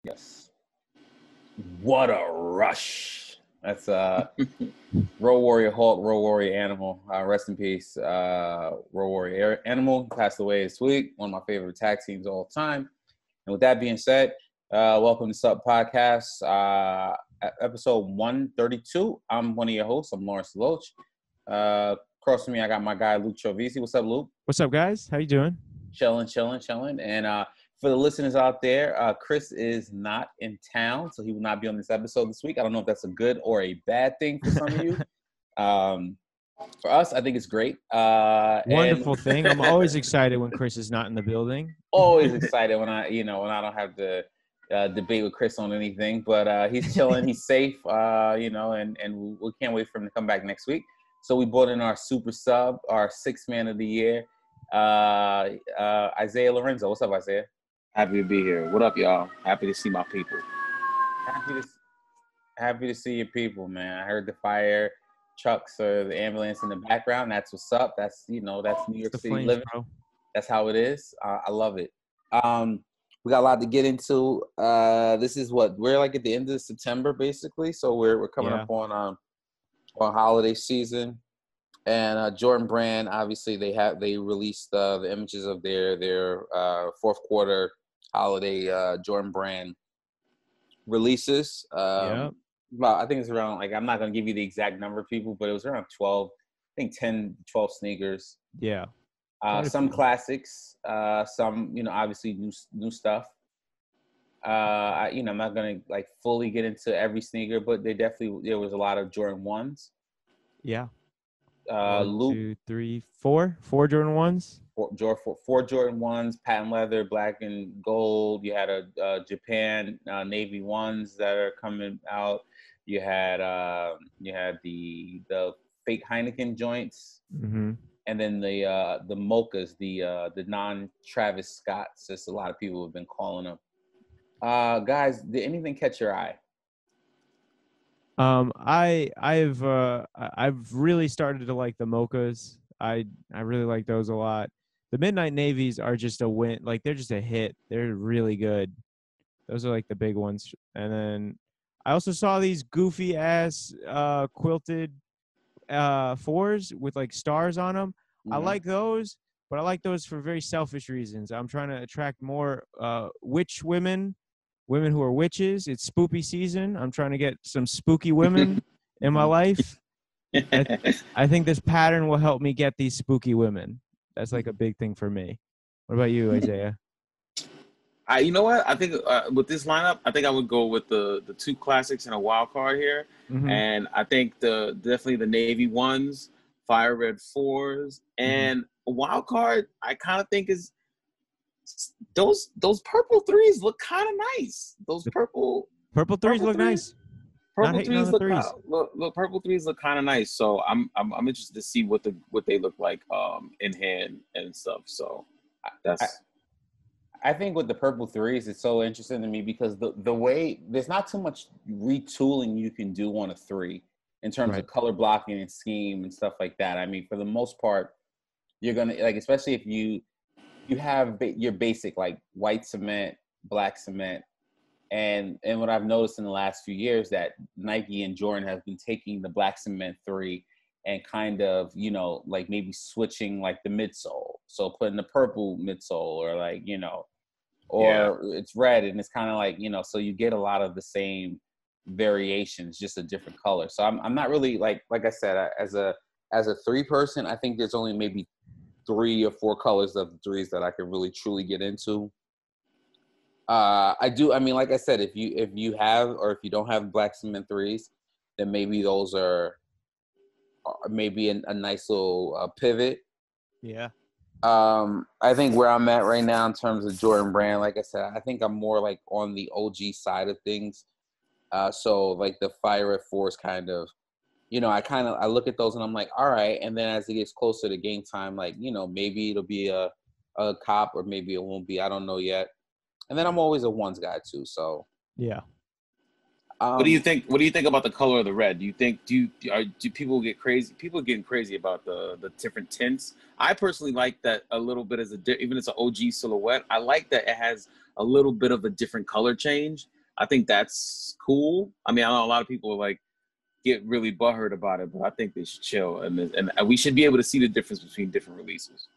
Yes. What a rush. That's Road Warrior Hulk, Road Warrior Animal. Rest in peace. Road Warrior Animal passed away this week. One of my favorite tag teams of all time. And with that being said, welcome to Sup Podcast, episode 132. I'm one of your hosts. I'm Lorenzo Loach. Across from me, I got my guy, Luke Chovisi. What's up, Luke? What's up, guys? How you doing? Chilling. And for the listeners out there, Chris is not in town, so he will not be on this episode this week. I don't know if that's a good or a bad thing for some of you. For us, I think it's great. Wonderful thing. I'm always excited when Chris is not in the building. Always excited when I don't have to debate with Chris on anything. But he's chilling, he's safe, and we can't wait for him to come back next week. So we brought in our super sub, our sixth man of the year, Isaiah Lorenzo. What's up, Isaiah? Happy to be here. What up, y'all? Happy to see my people. Happy to see your people, man. I heard the fire trucks or the ambulance in the background. That's what's up. That's New York City flames, living. bro. That's how it is. I love it. We got a lot to get into. This is we're like at the end of September, basically. So we're coming up on holiday season. And Jordan Brand, obviously, they released the images of their fourth quarter holiday Jordan Brand releases. Well, I think it's around, I'm not going to give you the exact number of people, but it was around 12, I think 10, 12 sneakers. Yeah. Some classics, some, obviously new stuff. I'm not going to fully get into every sneaker, but there was a lot of Jordan 1s. Yeah. Luke, 2, 3, 4 Jordan 1s. Four Jordan 1s, patent leather, black and gold. You had a Japan Navy 1s that are coming out. You had the fake Heineken joints, Mm-hmm. and then the mochas, the non-Travis Scotts. Just a lot of people have been calling them. Guys, did anything catch your eye? I've really started to like the mochas. I really like those a lot. The Midnight Navies are just a win. They're just a hit. They're really good. Those are the big ones. And then I also saw these goofy ass quilted 4s with stars on them. Mm-hmm. I like those, but I like those for very selfish reasons. I'm trying to attract more witch women who are witches. It's spoopy season. I'm trying to get some spooky women in my life. I think this pattern will help me get these spooky women. That's a big thing for me. What about you, Isaiah? You know what? I think with this lineup, I think I would go with the two classics and a wild card here. Mm-hmm. And I think definitely the Navy 1s, fire red 4s, and a wild card I kind of think is those purple 3s look kind of nice. Those purple 3s look nice. Purple 3s look purple 3s look kind of nice. So I'm interested to see what they look like in hand and stuff. So I think with the purple 3s, it's so interesting to me because the way there's not too much retooling you can do on a 3 in terms of color blocking and scheme and stuff like that. I mean, for the most part, you're gonna especially if you have your basic white cement, black cement. And what I've noticed in the last few years that Nike and Jordan have been taking the black cement 3 and kind of, maybe switching the midsole. So putting the purple midsole or it's red and it's kind of so you get a lot of the same variations, just a different color. So I'm not really like I said, as a 3 person, I think there's only maybe 3 or 4 colors of the 3s that I can really truly get into. I mean, like I said, if you have or if you don't have black cement 3s, then maybe those are maybe a nice little pivot. Yeah. I think where I'm at right now in terms of Jordan Brand, like I said, I think I'm more on the OG side of things. So the fire at 4s kind of, I look at those and I'm like, all right. And then as it gets closer to game time, maybe it'll be a cop or maybe it won't be. I don't know yet. And then I'm always a 1s guy too. So yeah. What do you think? What do you think about the color of the red? Do you think do people get crazy? People are getting crazy about the different tints. I personally like that a little bit even as an OG silhouette. I like that it has a little bit of a different color change. I think that's cool. I mean, I know a lot of people like get really butthurt about it, but I think they should chill, and we should be able to see the difference between different releases.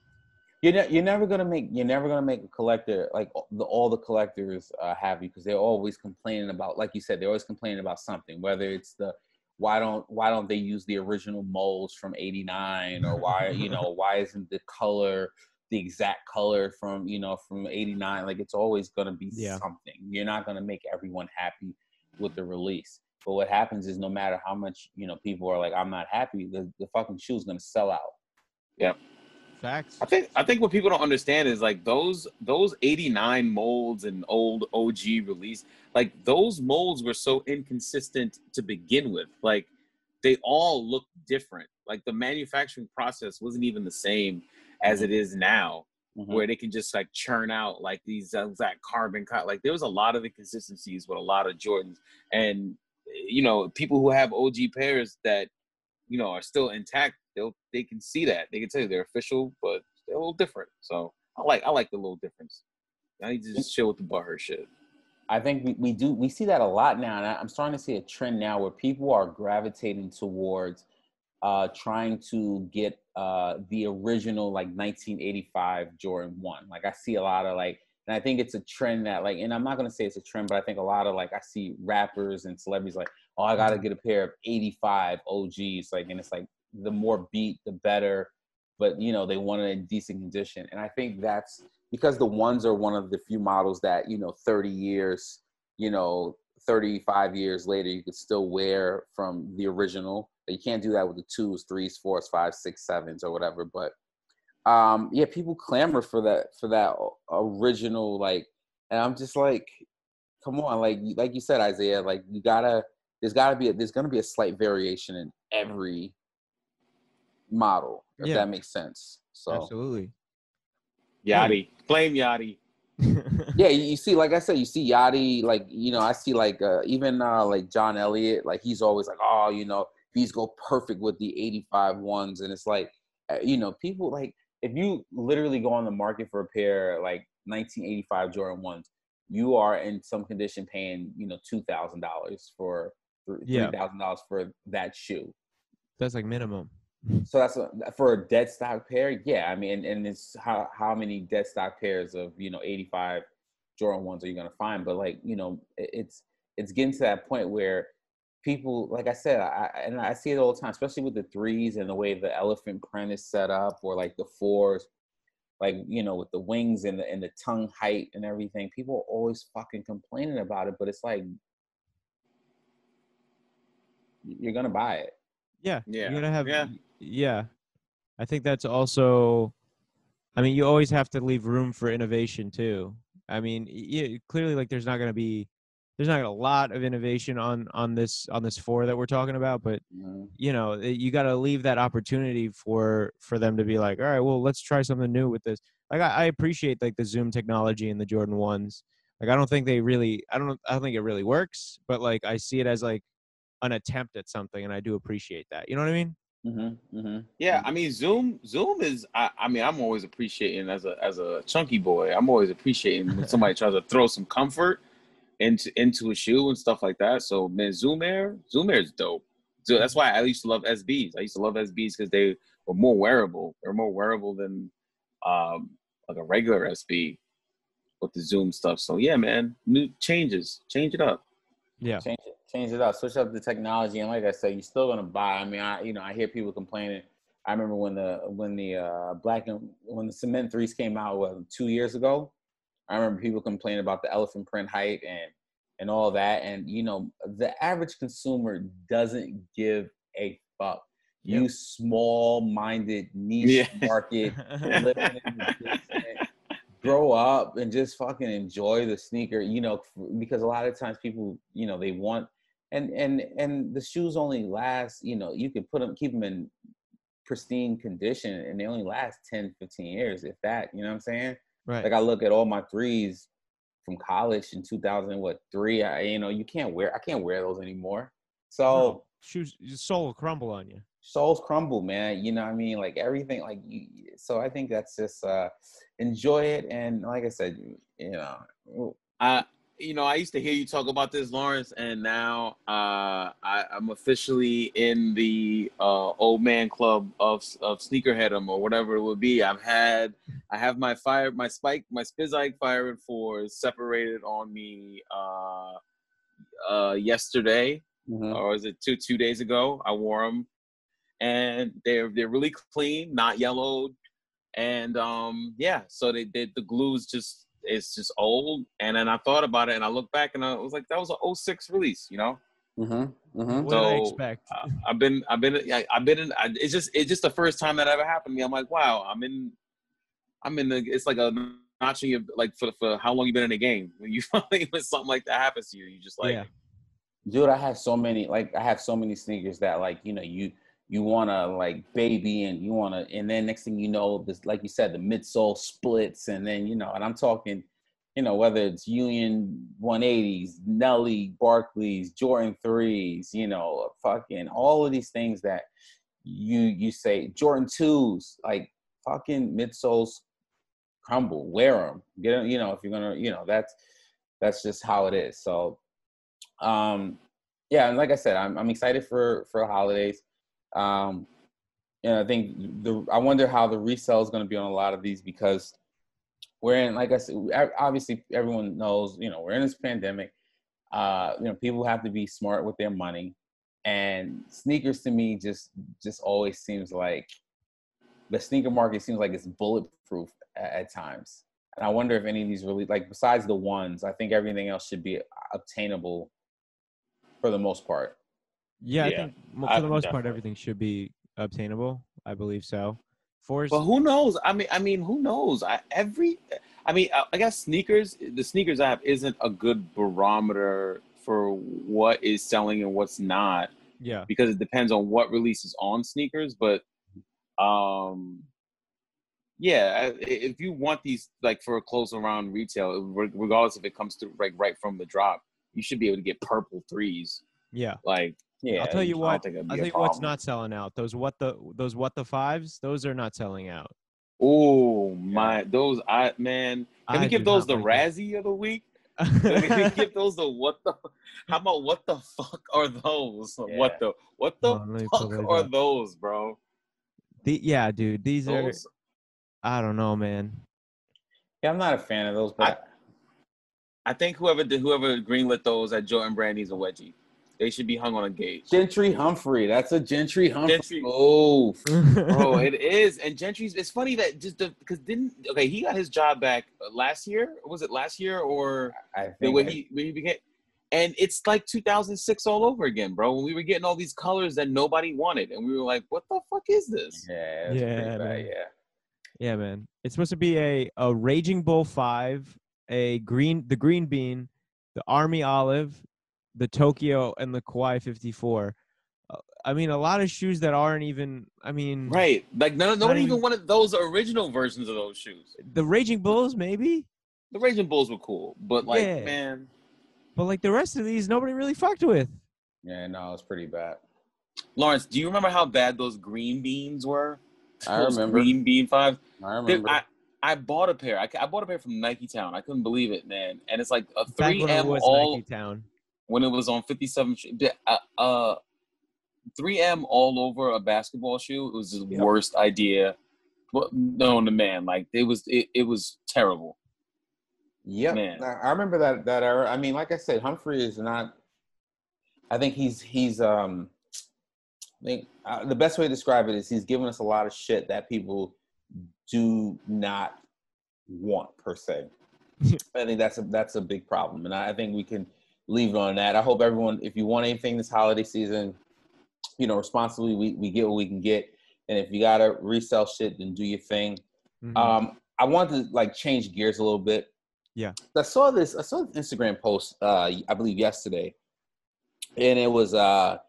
You're never gonna make a collector like all the collectors happy, because they're always complaining about, like you said, they're always complaining about something, whether it's the why don't they use the original molds from '89, or why isn't the color the exact color from from '89? Like, it's always gonna be something. You're not gonna make everyone happy with the release. But what happens is, no matter how much people are like, I'm not happy, the fucking shoe's gonna sell out. Yep. Facts. I think what people don't understand is like those '89 molds and old OG release, like those molds were so inconsistent to begin with. Like, they all look different. Like, the manufacturing process wasn't even the same as it is now, where they can just like churn out like these exact carbon cut. Like, there was a lot of inconsistencies with a lot of Jordans, and people who have OG pairs that are still intact, they can see that. They can tell you they're official, but they're a little different. So I like the little difference. I need to just chill with the butthurt shit. I think we see that a lot now, and I'm starting to see a trend now where people are gravitating towards trying to get the original like 1985 Jordan 1. Like, I see a lot of like, and I think it's a trend that like, and I'm not gonna say it's a trend, but I think a lot of like, I see rappers and celebrities like, oh, I gotta get a pair of 85 OGs. Like, and it's like, the more beat, the better. But they want it in decent condition, and I think that's because the ones are one of the few models that 30 years, 35 years later, you could still wear from the original. You can't do that with the 2s, 3s, 4s, 5s, 6, 7s, or whatever. But people clamor for that original, like, and I'm just like, come on, like you said, Isaiah, like, there's gonna be a slight variation in every model, if that makes sense. So absolutely. Yachty, blame Yachty. Yeah, you see, like I said, you see Yachty, like I see like even like John Elliott, like he's always like, oh, these go perfect with the 85 ones, and it's like, people like, if you literally go on the market for a pair like 1985 Jordan 1s, you are in some condition paying $2,000 for $3,000 for that shoe. That's like minimum. So that's for a dead stock pair. Yeah, I mean, and it's how many dead stock pairs of 85 Jordan 1s are you gonna find? But like, it's getting to that point where people, like I said, I see it all the time, especially with the 3s and the way the elephant print is set up, or like the 4s, like with the wings and the tongue height and everything. People are always fucking complaining about it, but it's like, you're gonna buy it. Yeah. You're gonna have. Yeah. I think that's also. I mean, you always have to leave room for innovation too. I mean, clearly, like, there's not gonna be a lot of innovation on this 4 that we're talking about, but you got to leave that opportunity for them to be like, all right, well, let's try something new with this. Like, I appreciate like the zoom technology in the Jordan 1s. Like, I don't think it really works, but like, I see it as like an attempt at something, and I do appreciate that. You know what I mean? Yeah, I mean, zoom is. I mean, I'm always appreciating as a chunky boy. I'm always appreciating when somebody tries to throw some comfort into a shoe and stuff like that. So, man, Zoom Air is dope. So that's why I used to love SBs. I used to love SBs because they were more wearable. They're more wearable than like a regular SB with the Zoom stuff. So yeah, man, new changes, change it up. Yeah, change it up, switch up the technology, and like I said, you're still gonna buy. I mean, I hear people complaining. I remember when the cement 3s came out 2 years ago. I remember people complaining about the elephant print height and all that. And, the average consumer doesn't give a fuck. Yep. You small-minded niche market, living in the basement, grow up and just fucking enjoy the sneaker, because a lot of times people, they want, and the shoes only last, you can keep them in pristine condition, and they only last 10, 15 years, if that, you know what I'm saying? Right. Like, I look at all my 3s from college in 2003. I can't wear those anymore. So shoes, sole will crumble on you. Soles crumble, man. You know what I mean? Like, everything, like, so I think that's just enjoy it. And like I said, I used to hear you talk about this, Lawrence, and now I'm officially in the old man club of sneakerheadom or whatever it would be. I have my Spizike Fire Red 4 separated on me yesterday, or is it two days ago? I wore them, and they're really clean, not yellowed, and so the glue's it's just old. And then I thought about it, and I looked back, and I was like, that was an '06 release, What did I So expect? it's just the first time that ever happened to me. I'm like, wow, I'm in it's like a notching you, like for how long you been in the game. When you finally, when something like that happens to you, you just like, dude, I have so many sneakers that you want to like baby, and you want to, and then next thing you know, this, like you said, the midsole splits, and then and I'm talking, whether it's Union 180s, Nelly, Barclays, Jordan 3s, fucking all of these things that you say, Jordan 2s, like fucking midsoles crumble, wear them, get them, if you're gonna, that's just how it is. So and like I said, I'm excited for the holidays. I think I wonder how the resale is going to be on a lot of these, because we're in, like I said, obviously everyone knows, we're in this pandemic. People have to be smart with their money, and sneakers to me just always seems like the sneaker market seems like it's bulletproof at times. And I wonder if any of these really, like, besides the ones, I think everything else should be obtainable for the most part. Yeah, I think for the most part everything should be obtainable. I believe so. But who knows? I mean, who knows? I guess the sneakers app isn't a good barometer for what is selling and what's not. Yeah. Because it depends on what releases on sneakers. But if you want these, like, for a close around retail, regardless if it comes through right from the drop, you should be able to get purple 3s. Yeah. Like, I'll tell you what. I think what's not selling out. Those what the 5s. Those are not selling out. Oh my! Those man. Can we give those the Razzie of the week? Can we give those the what the? How about what the fuck are those? Yeah. What the fuck are those, bro? Dude. These are. I don't know, man. Yeah, I'm not a fan of those, but I think whoever greenlit those at Jordan Brand needs a wedgie. They should be hung on a gauge. Gentry Humphrey. That's a Gentry Humphrey. Oh, bro, it is. And Gentry's, it's funny that he got his job back last year. Was it last year, or when he became? And it's like 2006 all over again, bro. When we were getting all these colors that nobody wanted, and we were like, "What the fuck is this?" Yeah, man. Yeah, man. It's supposed to be a Raging Bull 5, the Green Bean, the Army Olive, the Tokyo, and the Kawhi 54. I mean, a lot of shoes that aren't even. I mean, right? Like nobody even wanted those original versions of those shoes. The Raging Bulls, maybe. The Raging Bulls were cool, but man. But like the rest of these, nobody really fucked with. Yeah, no, it's pretty bad. Lawrence, do you remember how bad those Green Beans were? I remember. Green Bean 5s. I remember. I bought a pair. I bought a pair from Nike Town. I couldn't believe it, man. And it's like a 3M back when it was all Nike Town. When it was on 57th Street. 3M all over a basketball shoe. It was the worst idea known to man. Like it was terrible. Yep, man. I remember that era. I mean, like I said, Humphrey is not. I think he's. I think the best way to describe it is he's given us a lot of shit that people do not want per se. I think that's a big problem, and I think we can leave it on that. I hope everyone, if you want anything this holiday season, responsibly, we get what we can get, and if you gotta resell shit, then do your thing. Mm-hmm. I want to change gears a little bit. Yeah, I saw an Instagram post, I believe yesterday, and it was a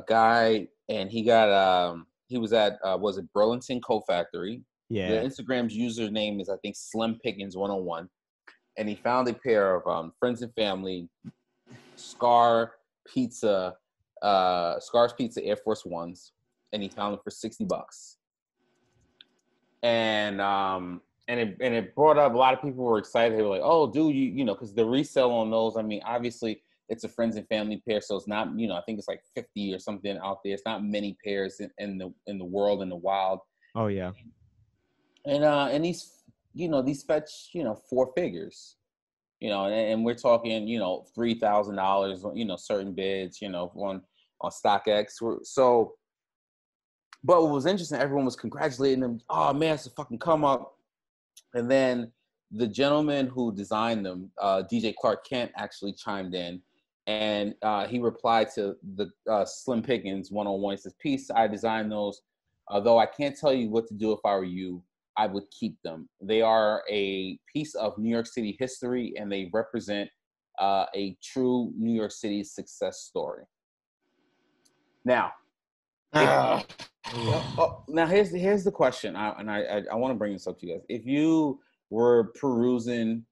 guy, and he got he was at was it Burlington Coat Factory? Yeah. The Instagram's username is, I think, Slim Pickens 101, and he found a pair of Friends and Family Scarr Pizza Scarr's Pizza Air Force Ones, and he found them for $60. And it brought up a lot of people were excited. They were like, "Oh, dude, you know," because the resale on those. I mean, obviously, it's a friends and family pair, so it's not, you know, I think it's like 50 or something out there. It's not many pairs in the world, in the wild. Oh yeah. And these, you know, these fetch, you know, 4 figures. You know, and we're talking, you know, $3,000. You know, certain bids. You know, on StockX. So, but what was interesting, everyone was congratulating them. Oh man, it's a fucking come up. And then the gentleman who designed them, DJ Clark Kent, actually chimed in, and he replied to the Slim Pickens one-on-one. He says, "Peace, I designed those. Though I can't tell you what to do if I were you, I would keep them. They are a piece of New York City history, and they represent a true New York City success story." Now, now here's the question, I want to bring this up to you guys. If you were perusing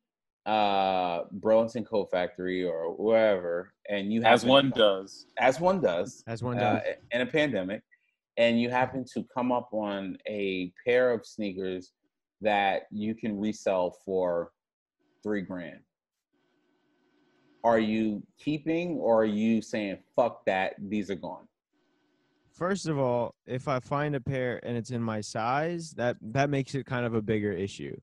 Burlington Coat Factory or wherever, and you as one does in a pandemic, and you happen to come up on a pair of sneakers that you can resell for $3,000, are you keeping, or are you saying fuck that, these are gone? First of all, if I find a pair and it's in my size, that makes it kind of a bigger issue.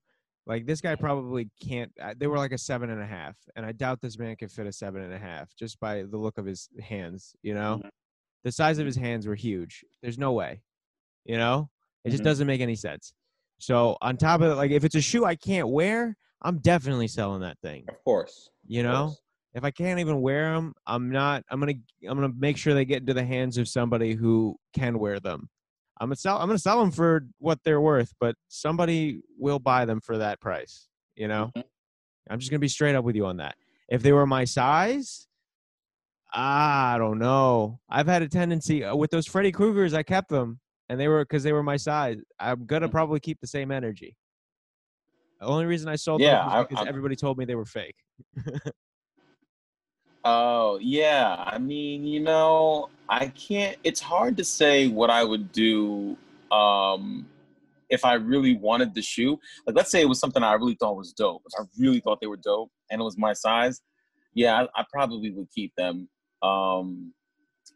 Like, this guy probably can't. They were like a 7.5, and I doubt this man could fit a 7.5 just by the look of his hands. You know, Mm-hmm. The size of his hands were huge. There's no way. You know, it just doesn't make any sense. So on top of it, like, if it's a shoe I can't wear, I'm definitely selling that thing. Of course. You know. If I can't even wear them, I'm gonna make sure they get into the hands of somebody who can wear them. I'm gonna sell them for what they're worth, but somebody will buy them for that price. You know, I'm just gonna be straight up with you on that. If they were my size, I don't know. I've had a tendency with those Freddy Kruegers. I kept them, and because they were my size. I'm gonna probably keep the same energy. The only reason I sold them was because everybody told me they were fake. Oh, yeah. I mean, you know, it's hard to say what I would do if I really wanted the shoe. Like, let's say it was something I really thought was dope. If I really thought they were dope and it was my size, yeah, I probably would keep them. And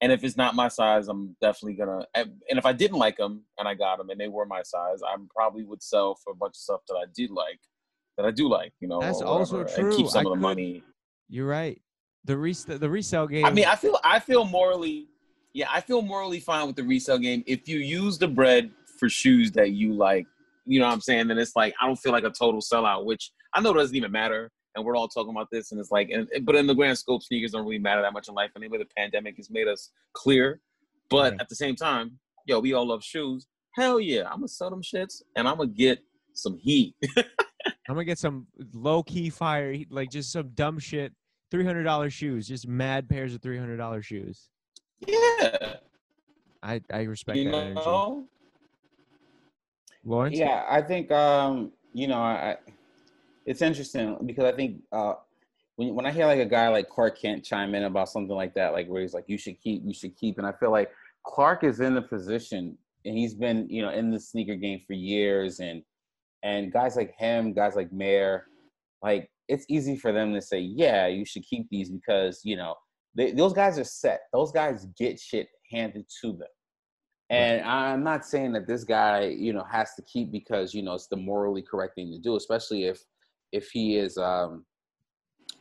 if it's not my size, I'm definitely gonna. And if I didn't like them and I got them and they were my size, I probably would sell for a bunch of stuff that I do like, you know. That's or also whatever, true. and keep some of the money. You're right. The resale game. I mean, I feel morally fine with the resale game. If you use the bread for shoes that you like, you know what I'm saying, then it's like, I don't feel like a total sellout, which I know doesn't even matter. And we're all talking about this, and it's like, but in the grand scope, sneakers don't really matter that much in life. Anyway, the pandemic has made us clear. But at the same time, yo, we all love shoes. Hell yeah, I'm gonna sell them shits, and I'm gonna get some heat. I'm gonna get some low key fire, like just some dumb shit. $300 shoes, just mad pairs of $300 shoes. Yeah, I respect that energy. Lawrence? Yeah, I think you know, it's interesting because I think when I hear like a guy like Clark Kent chime in about something like that, like where he's like, you should keep, and I feel like Clark is in the position, and he's been, you know, in the sneaker game for years, and guys like him, guys like Mayer, like, it's easy for them to say, yeah, you should keep these because, you know, those guys are set. Those guys get shit handed to them. And I'm not saying that this guy, you know, has to keep because, you know, it's the morally correct thing to do, especially if he is,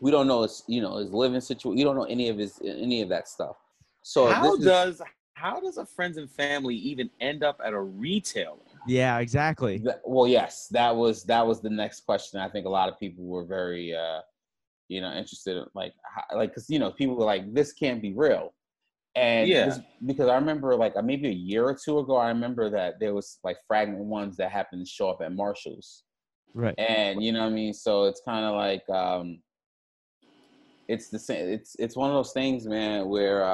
we don't know his, you know, his living situation. You don't know any of that stuff. So how does a friends and family even end up at a retailer? Yeah, exactly. Well, yes, that was the next question. I think a lot of people were very, you know, interested in like, because, you know, people were like, this can't be real. And because I remember like maybe a year or two ago, I remember that there was like fragment ones that happened to show up at Marshall's. Right. And you know what I mean? So it's kind of like, it's the same. It's one of those things, man, where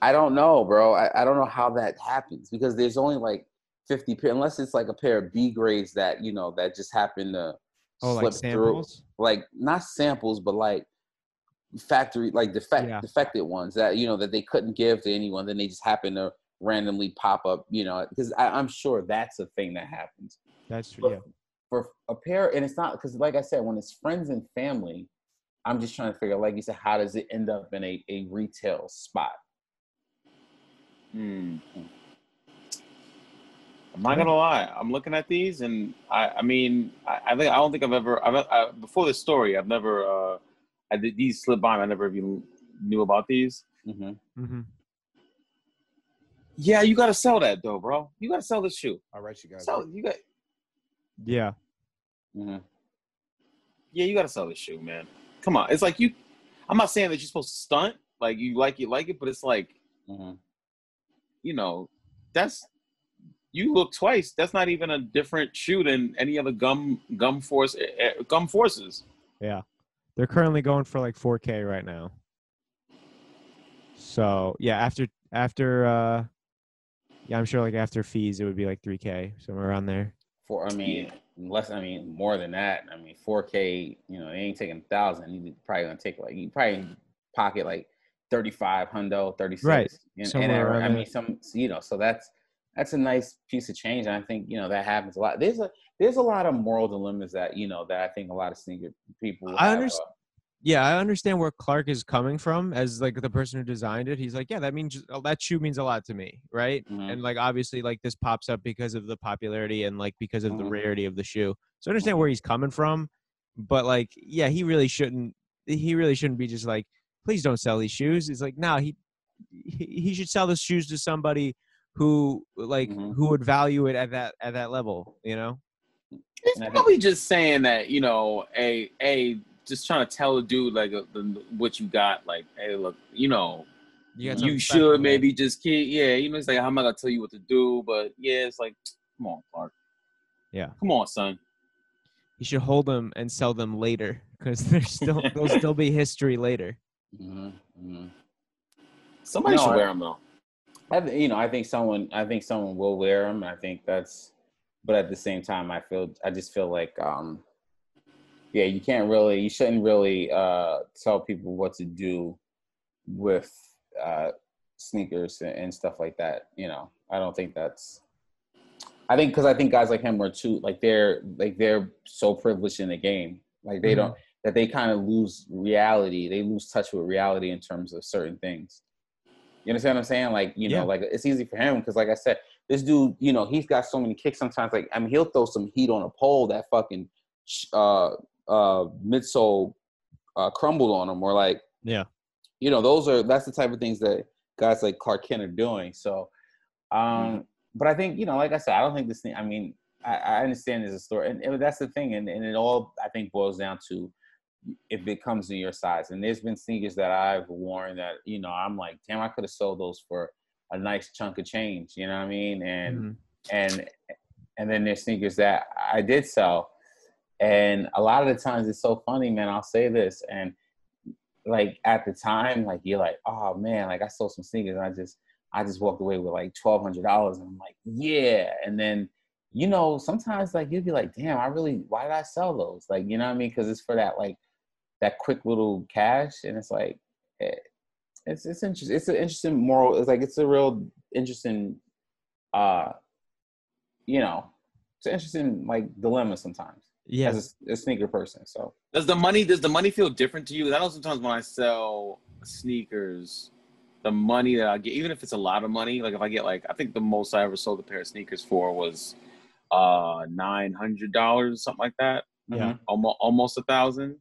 I don't know, bro. I don't know how that happens because there's only like 50 pair, unless it's like a pair of B grades that, you know, that just happen to slip like samples? through. Like not samples, but like factory, like defected ones that, you know, that they couldn't give to anyone. Then they just happen to randomly pop up, you know, because I'm sure that's a thing that happens. That's true. for a pair, and it's not because, like I said, when it's friends and family, I'm just trying to figure out, like you said, how does it end up in a retail spot? I'm not gonna lie. I'm looking at these, and I don't think I've ever. Before this story, I've never. These slipped by. I never even knew about these. Mm-hmm. Mm-hmm. Yeah, you gotta sell that though, bro. You gotta sell this shoe. All right, you guys. You got. Yeah. Mm-hmm. Yeah, you gotta sell this shoe, man. Come on, it's like you. I'm not saying that you're supposed to stunt. Like you like it, but it's like, you know, that's. You look twice. That's not even a different shoe than any other gum forces. Yeah, they're currently going for like 4K right now. So yeah, after I'm sure like after fees it would be like 3K, somewhere around there. More than that. 4K. You know, they ain't taking 1,000. You probably gonna take like, you probably pocket like 35 hundo, 36. Right. So that's a nice piece of change, and I think, you know, that happens a lot. There's a lot of moral dilemmas that, you know, that I think a lot of sneaker people have. I understand where Clark is coming from as like the person who designed it. He's like, yeah, that shoe means a lot to me, right? Mm-hmm. And like obviously like this pops up because of the popularity and like because of the rarity of the shoe. So I understand where he's coming from, but like, yeah, he really shouldn't be just like, please don't sell these shoes. It's like, no, he should sell the shoes to somebody who who would value it at that level, you know? It's probably just saying that, you know, just trying to tell a dude like what you got, like, hey, look, you know, you should maybe just keep, you know, it's like, I'm not gonna tell you what to do, but yeah, it's like, come on, Clark. Yeah. Come on, son. You should hold them and sell them later because they'll still be history later. Somebody should wear them though. I think someone will wear them. I think but at the same time, I just feel like, you shouldn't really tell people what to do with sneakers and stuff like that. You know, I don't think I think guys like him are too, like they're so privileged in the game. Like they don't, that they kind of lose reality. They lose touch with reality in terms of certain things. You understand what I'm saying? Like, you know, like it's easy for him because, like I said, this dude, you know, he's got so many kicks sometimes. Like, he'll throw some heat on a pole that fucking midsole crumbled on him, or like, you know, that's the type of things that guys like Clark Kent are doing. So, but I think, you know, like I said, I don't think this thing. I understand there's a story, and that's the thing, and it all, I think, boils down to if it comes in your size. And there's been sneakers that I've worn that, you know, I'm like, damn, I could have sold those for a nice chunk of change, you know what I mean? And then there's sneakers that I did sell, and a lot of the times it's so funny, man. I'll say this, and like at the time, like you're like, oh man, like I sold some sneakers, and I just walked away with like $1,200, and I'm like, yeah. And then, you know, sometimes like you'd be like, damn, why did I sell those? Like, you know what I mean? Because it's for that, like, that quick little cash, and it's like, it's interesting. It's an interesting moral. It's like, it's a real interesting, you know, it's an interesting like dilemma sometimes. Yeah, as a sneaker person. So does the money feel different to you? I know sometimes when I sell sneakers, the money that I get, even if it's a lot of money, like if I get like, I think the most I ever sold a pair of sneakers for was $900, something like that. Yeah, almost 1,000.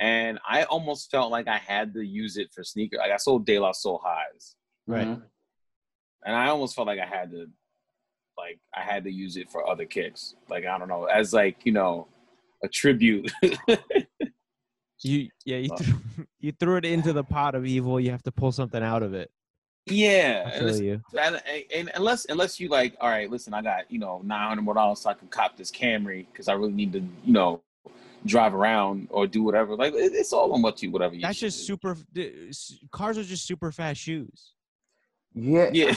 And I almost felt like I had to use it for sneaker. Like I sold De La Soul highs, right? And I almost felt like I had to use it for other kicks. Like, I don't know, as like, you know, a tribute. You threw it into the pot of evil. You have to pull something out of it. Yeah, I feel you. And unless you like, all right, listen, I got, you know, $900 more so I can cop this Camry because I really need to, you know, drive around or do whatever. Like, it's all on whatever you. That's just super. Cars are just super fast shoes. Yeah.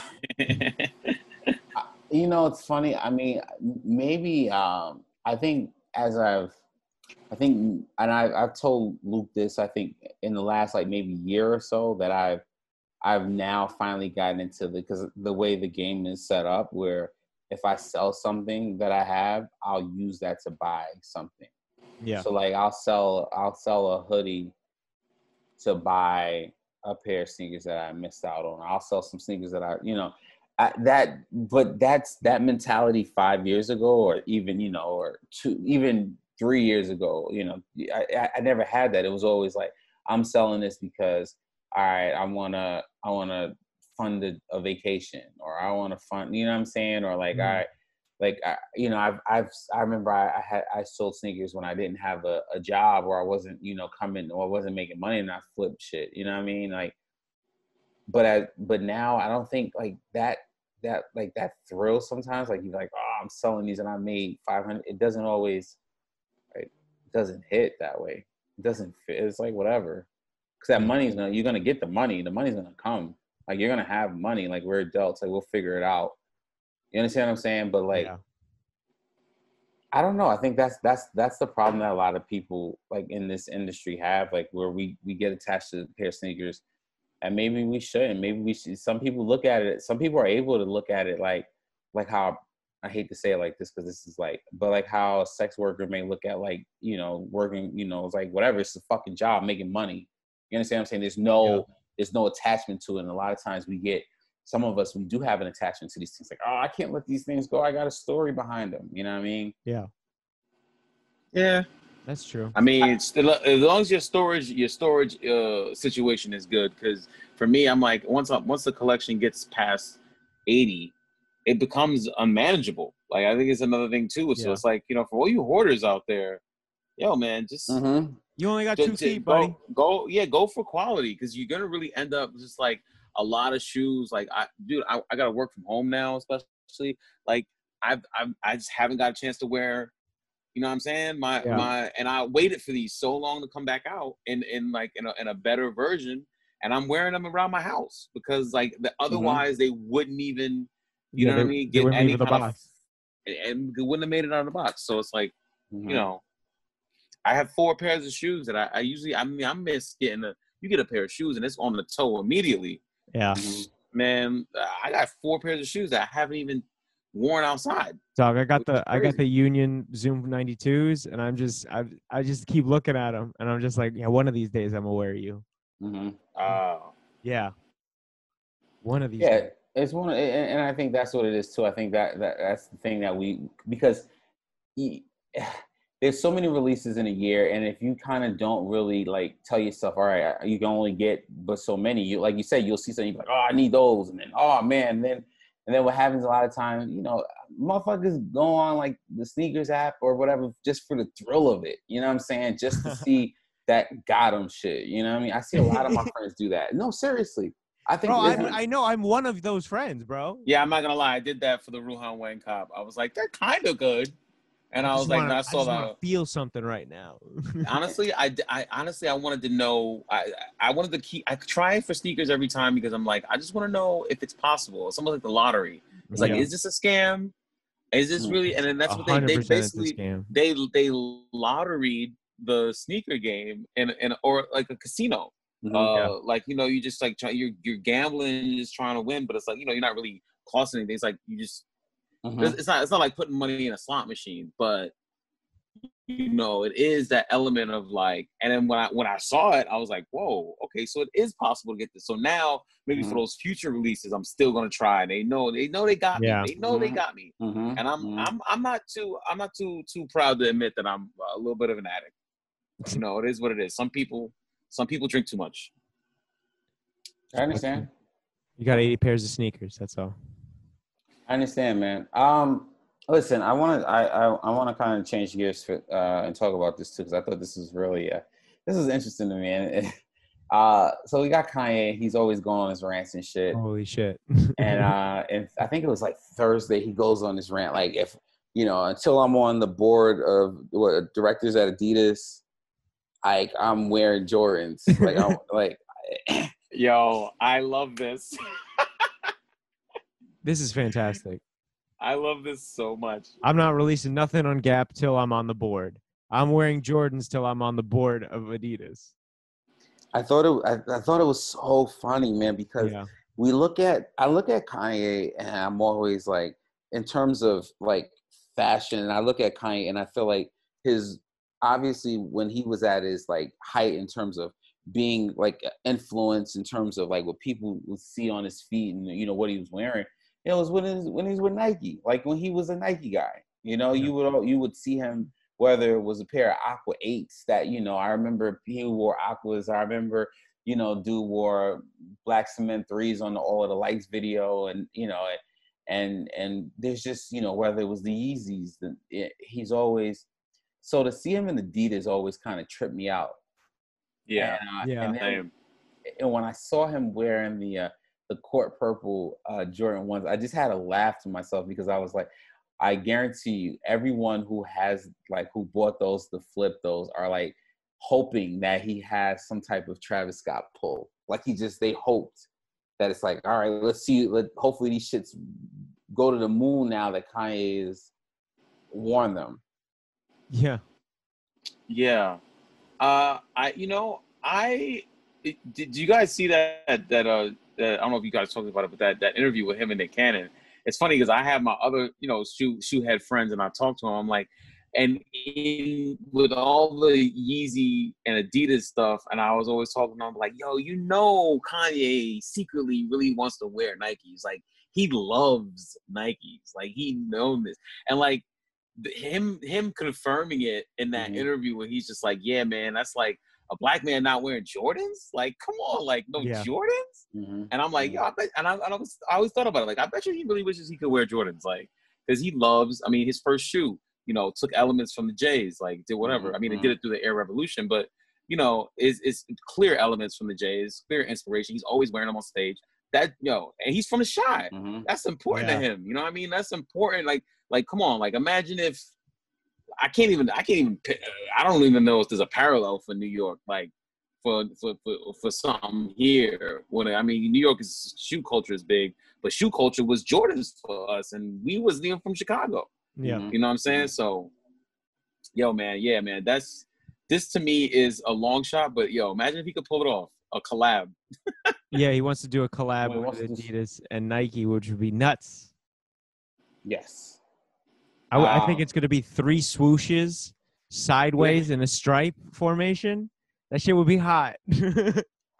You know, it's funny. I mean, maybe I think I've told Luke this, I think in the last like maybe year or so, that I've now finally gotten into because the way the game is set up, where if I sell something that I have, I'll use that to buy something. Yeah. So like I'll sell a hoodie to buy a pair of sneakers that I missed out on. I'll sell some sneakers that but that's that mentality 5 years ago, or even, or 3 years ago, I never had that. It was always like, I'm selling this because, all right, I want to fund a vacation, or I want to fund, you know what I'm saying? Or like, I remember I sold sneakers when I didn't have a job, or I wasn't, coming, or I wasn't making money, and I flipped shit. You know what I mean? Like, but now I don't think like that thrill sometimes, like you're like, oh, I'm selling these and I made 500. It doesn't always, right? It doesn't hit that way. It doesn't fit. It's like whatever. Because that you're gonna get the money. The money's gonna come. Like you're gonna have money. Like we're adults. Like we'll figure it out. You understand what I'm saying? But like, I don't know. I think that's the problem that a lot of people like in this industry have. Like where we get attached to a pair of sneakers, and maybe we shouldn't. Maybe we should. Some people look at it. Some people are able to look at it like how, I hate to say it like this because this is like, but like how a sex worker may look at like, working, it's like whatever. It's a fucking job, making money. You understand what I'm saying? There's no attachment to it. And a lot of times we do have an attachment to these things. Like, oh, I can't let these things go. I got a story behind them. You know what I mean? Yeah. Yeah. That's true. I mean, it's still, as long as your storage situation is good. Because for me, I'm like, once the collection gets past 80, it becomes unmanageable. Like I think it's another thing too. So it's like, for all you hoarders out there, yo man, just you only got 2 feet, buddy. Go for quality, because you're gonna really end up just like a lot of shoes. Like I gotta work from home now, especially. Like I just haven't got a chance to wear. You know what I'm saying? And I waited for these so long to come back out in a better version, and I'm wearing them around my house because like otherwise they wouldn't even, you know what I mean, get any kind of, and they wouldn't have made it out of the box. So it's like, I have 4 pairs of shoes that I usually, I miss getting you get a pair of shoes and it's on the toe immediately. Yeah. Man, I got 4 pairs of shoes that I haven't even worn outside. Dog, I got the Union Zoom 92s, and I just keep looking at them, and I'm just like, yeah, one of these days I'm gonna wear you. Yeah. One of these days. It's one, and I think that's what it is too. I think that's the thing that because there's so many releases in a year, and if you kind of don't really like tell yourself, all right, you can only get but so many. You, like you said, you'll see something, you're like, oh, I need those, and then oh man, and then what happens a lot of times, motherfuckers go on like the sneakers app or whatever just for the thrill of it. You know what I'm saying? Just to see that got 'em shit. You know what I mean? I see a lot of my friends do that. No, seriously. I think. Bro, I know I'm one of those friends, bro. Yeah, I'm not gonna lie. I did that for the Ruhan Wayne Cop. I was like, they're kind of good. And I was like, I saw that. I feel something right now. Honestly, I wanted to know. I wanted to keep. I try for sneakers every time because I'm like, I just want to know if it's possible. It's almost like the lottery. It's like, is this a scam? Is this really? And then that's what they basically they lotteried the sneaker game or like a casino. Like you just like you're gambling, you're just trying to win, but it's like you're not really costing anything. It's like you just. It's not like putting money in a slot machine, but it is that element of like. And then when I saw it, I was like, whoa, okay, so it is possible to get this. So now maybe for those future releases, I'm still gonna try. They know they got me. They know they got me. And I'm not too proud to admit that I'm a little bit of an addict. It is what it is. Some people drink too much. I understand. You got 80 pairs of sneakers. That's all. I understand, man. Listen, I want to kind of change gears and talk about this too, because I thought this was really this is interesting to me. And so we got Kanye. He's always going on his rants and shit. Holy shit! And I think it was like Thursday. He goes on this rant like, if until I'm on the board of directors at Adidas, like I'm wearing Jordans. Like I'm like, yo, I love this. This is fantastic. I love this so much. I'm not releasing nothing on Gap till I'm on the board. I'm wearing Jordans till I'm on the board of Adidas. I thought it was so funny, man, because I look at Kanye and I'm always like, in terms of like fashion, and I look at Kanye and I feel like his, obviously when he was at his like height in terms of being like influence in terms of like what people would see on his feet and what he was wearing, it was when he was with Nike, like when he was a Nike guy. You would see him, whether it was a pair of Aqua 8s that I remember he wore Aquas. I remember dude wore black cement 3s on the All of the Lights video, and and there's just whether it was the Yeezys, he's always, so to see him in Adidas always kind of tripped me out. Yeah, and when I saw him wearing the court purple Jordan 1s, I just had to laugh to myself, because I was like, I guarantee you, everyone who bought those to flip those are like hoping that he has some type of Travis Scott pull. Like they hoped that it's like, all right, let's see, hopefully these shits go to the moon now that Kanye has worn them. Yeah. Yeah. Did you guys see that I don't know if you guys talked about it, but that interview with him and Nick Cannon? It's funny because I have my other, shoe head friends, and I talk to them. I'm like, and with all the Yeezy and Adidas stuff, and I was always talking to them like, yo, Kanye secretly really wants to wear Nikes. Like, he loves Nikes. Like, he knows this. And like him confirming it in that interview where he's just like, yeah, man, that's like a black man not wearing Jordans? Like, come on, like, no Jordans? And I'm like, yo, I bet, and I always thought about it. Like, I bet you he really wishes he could wear Jordans, like, because he loves, his first shoe, took elements from the J's, like, did whatever. They did it through the Air Revolution, but, it's clear elements from the J's, clear inspiration. He's always wearing them on stage. That, and he's from the Chi. That's important to him. You know what I mean? That's important. Like, come on, like, imagine if, I don't even know if there's a parallel for New York, like for something here. New York's shoe culture is big, but shoe culture was Jordans for us, and we wasn't even from Chicago. Yeah. You know what I'm saying? So, yo, man, yeah, man, this to me is a long shot, but yo, imagine if he could pull it off, a collab. Yeah, he wants to do a collab with Adidas and Nike, which would be nuts. Yes. I think it's going to be 3 swooshes sideways in a stripe formation. That shit would be hot.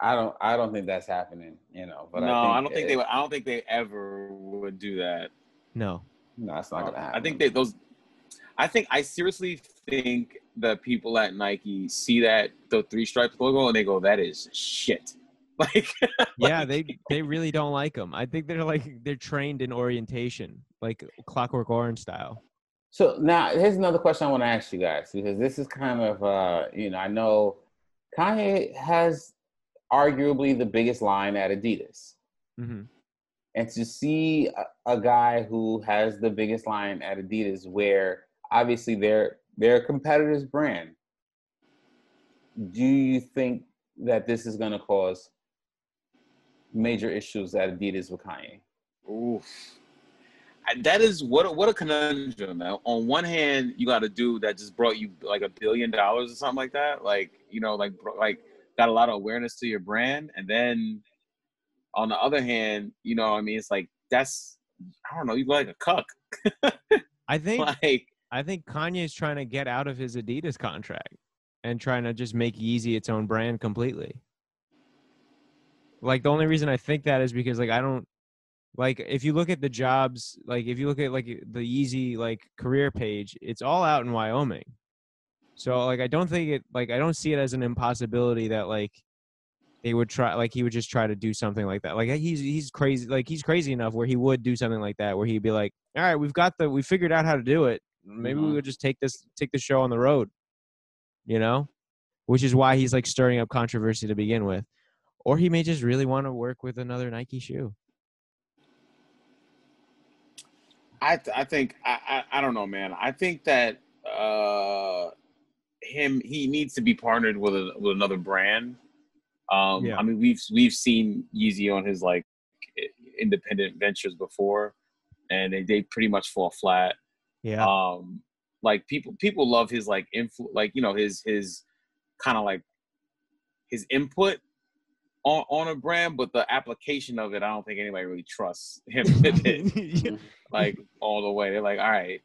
I don't think that's happening, but no, I don't think they ever would do that. No, it's not going to happen. I seriously think that people at Nike see the 3 stripes logo and they go, that is shit. Like, yeah, they really don't like them. I think they're trained in orientation, like Clockwork Orange style. So now here's another question I want to ask you guys, because this is kind of, I know Kanye has arguably the biggest line at Adidas. Mm-hmm. And to see a guy who has the biggest line at Adidas, where obviously they're a competitor's brand, do you think that this is going to cause major issues at Adidas with Kanye? Oof. That is what a conundrum. Now, on one hand, you got a dude that just brought you like $1 billion or something like that. Like, like got a lot of awareness to your brand. And then on the other hand, it's like, that's, I don't know, you like a cuck. I think Kanye's trying to get out of his Adidas contract and trying to just make Yeezy its own brand completely. Like, the only reason I think that is because, like, I don't, like, if you look at the jobs, like, if you look at, like, the Yeezy, like, career page, it's all out in Wyoming. So, like, I don't see it as an impossibility that, like, they would try, like, he would just try to do something like that. Like, he's crazy, like, he's crazy enough where he would do something like that, where he'd be like, all right, we figured out how to do it. Maybe we would just take the show on the road, which is why he's, like, stirring up controversy to begin with. Or he may just really want to work with another Nike shoe. I think I don't know, man. I think that he needs to be partnered with another brand. We've seen Yeezy on his like independent ventures before, and they pretty much fall flat. Yeah. Like people love his like his kind of like his input, on a brand, but the application of it, I don't think anybody really trusts him with it. Yeah. Like all the way. They're like, all right,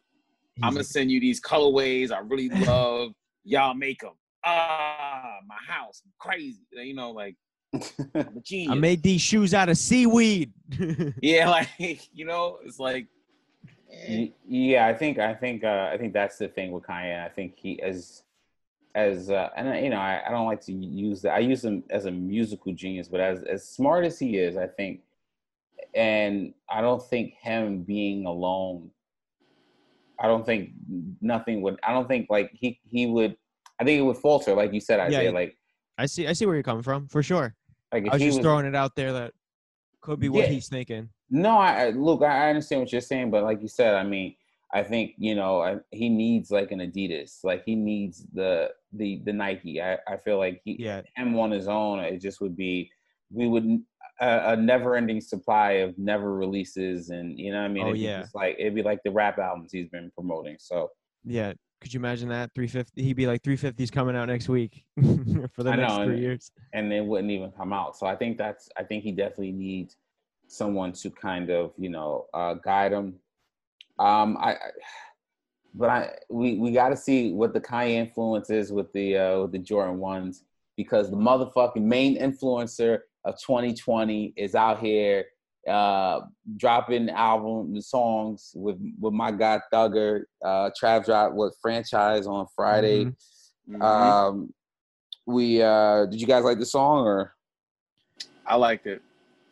I'm gonna He's send you these colorways I really love. Y'all make them. My house, I'm crazy. You know, like I'm a genius. I made these shoes out of seaweed. Yeah, like it's like. Yeah, I think that's the thing with Kanye. I think he as and I don't like to use that. I use him as a musical genius, but as smart as he is, I think, and I don't think him being alone. I don't think nothing would. I don't think like he would. I think it would falter, like you said, Isaiah. Yeah, Like I see where you're coming from, for sure. if I was he just was throwing it out there that could be what he's thinking. No, look, I understand what you're saying, but like you said, I mean, I think he needs like an Adidas, like he needs the Nike. I feel like him on his own, it just would be a never-ending supply of never releases, and you know what I mean. It'd be like the rap albums he's been promoting. So yeah, could you imagine that 350? He'd be like 350's coming out next week for the next 3 years, and it wouldn't even come out. So I think he definitely needs someone to kind of guide him. We got to see what the Kanye influence is with the Jordan 1s, because the motherfucking main influencer of 2020 is out here dropping songs with my guy Thugger. Trav dropped Franchise on Friday. Mm-hmm. Did you guys like the song? Or I liked it.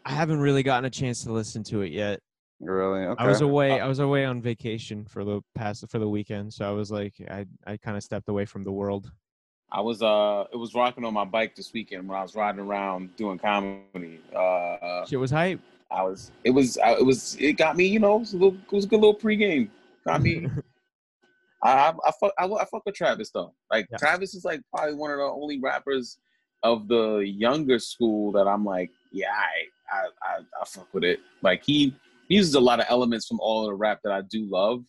I haven't really gotten a chance to listen to it yet. Really? Okay. I was away on vacation for the weekend, so I was like, I kind of stepped away from the world. I was it was rocking on my bike this weekend when I was riding around doing comedy. Shit was hype. It got me, it was a good little pregame. Got me. I fuck with Travis though. Like Travis is like probably one of the only rappers of the younger school that I'm like, yeah, I fuck with it. Like he uses a lot of elements from all of the rap that I do love,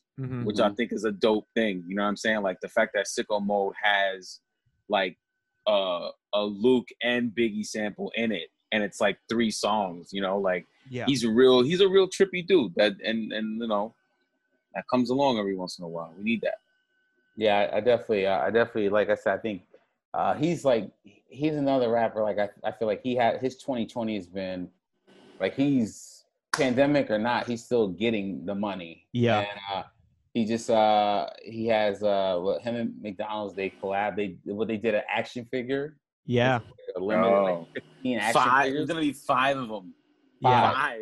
which I think is a dope thing. You know what I'm saying? Like the fact that Sicko Mode has like a Luke and Biggie sample in it, and it's like 3 songs. He's a real trippy dude. That that comes along every once in a while. We need that. Yeah, I definitely, like I said, I think he's another rapper. Like I feel like his 2020 has been like, he's pandemic or not, he's still getting the money. Yeah. And he just he has him and McDonald's, they collab. They did an action figure. Yeah. A limited 15 action figures. There's gonna be 5 of them. Yeah.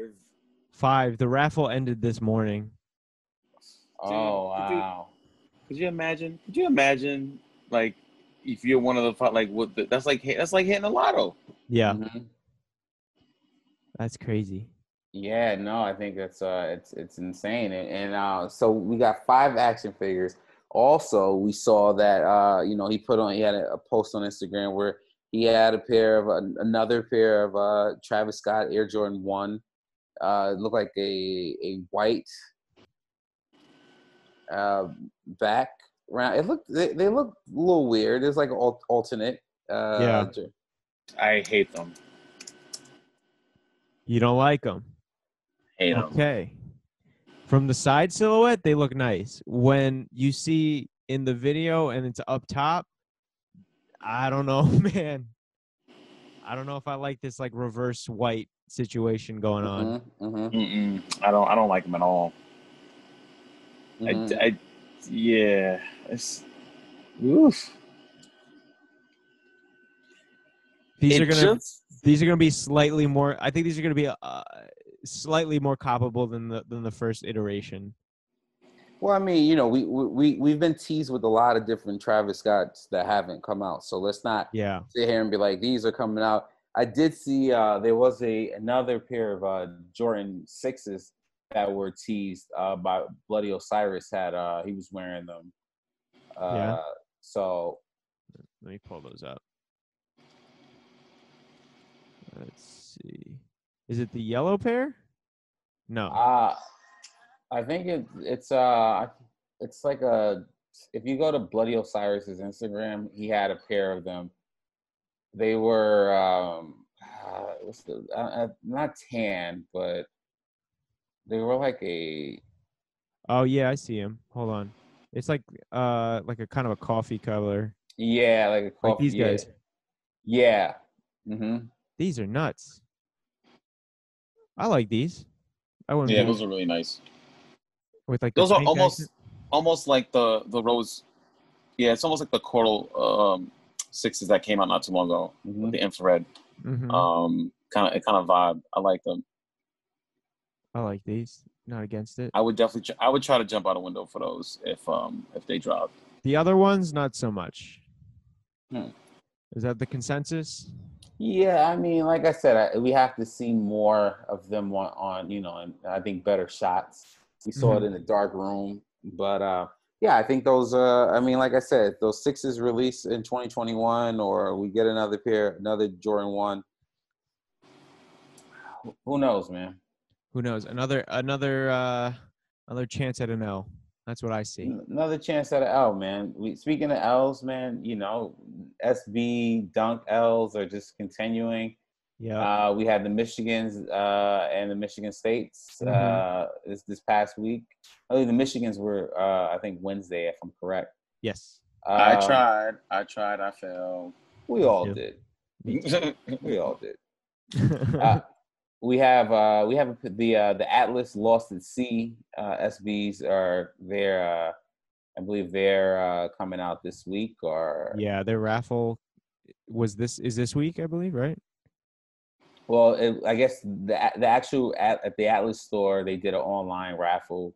5. The raffle ended this morning. Oh wow. Could you imagine like if you're one of the that's like hitting a lotto. Yeah. That's crazy. Yeah, no, I think that's it's insane. And so we got 5 action figures. Also, we saw that he had a post on Instagram where he had another pair of Travis Scott Air Jordan 1. It looked like a white background. They look a little weird. It's like an alternate. Yeah. I hate them. You don't like them? Hate them. Okay. From the side silhouette, they look nice. When you see in the video and it's up top, I don't know, man. I don't know if I like this like reverse white situation going on. I don't like them at all. It's oof. These are gonna be slightly more. I think these are gonna be slightly more comparable than the first iteration. Well, I mean, we've been teased with a lot of different Travis Scotts that haven't come out, so let's not sit here and be like, these are coming out. I did see there was another pair of Jordan 6s that were teased by Bloody Osiris. He was wearing them. So let me pull those up. Let's see. Is it the yellow pair? No. I think it's like if you go to Bloody Osiris's Instagram, he had a pair of them. They were what's the not tan, but they were like a. Oh yeah, I see him. Hold on. It's like a kind of a coffee color. Yeah, like a coffee. Like these guys. Yeah. Mm-hmm. These are nuts. I like these. I wouldn't. Yeah, those are really nice. With like those the are pink almost like the rose. Yeah, it's almost like the Coral 6s that came out not too long ago with the infrared. Mm-hmm. Kind of vibe. I like them. I like these. Not against it. I would definitely. I would try to jump out a window for those if they drop. The other ones, not so much. Hmm. Is that the consensus? Yeah, I mean, like I said, we have to see more of them on and I think better shots. We saw it in the dark room, but yeah, I think those. I mean, like I said, those 6s release in 2021, or we get another Jordan 1. Who knows, man? Who knows? Another chance at an L. That's what I see. Another chance at an L, man. Speaking of L's, man, SB Dunk L's are just continuing. Yeah. We had the Michigans and the Michigan States this past week. I think the Michigans were, I think, Wednesday, if I'm correct. Yes. I tried. I failed. We all did. We all did. We have the Atlas Lost at Sea. SBs are there. I believe they're coming out this week. Or yeah, their raffle is this week, I believe, right? Well, I guess the actual at the Atlas store they did an online raffle,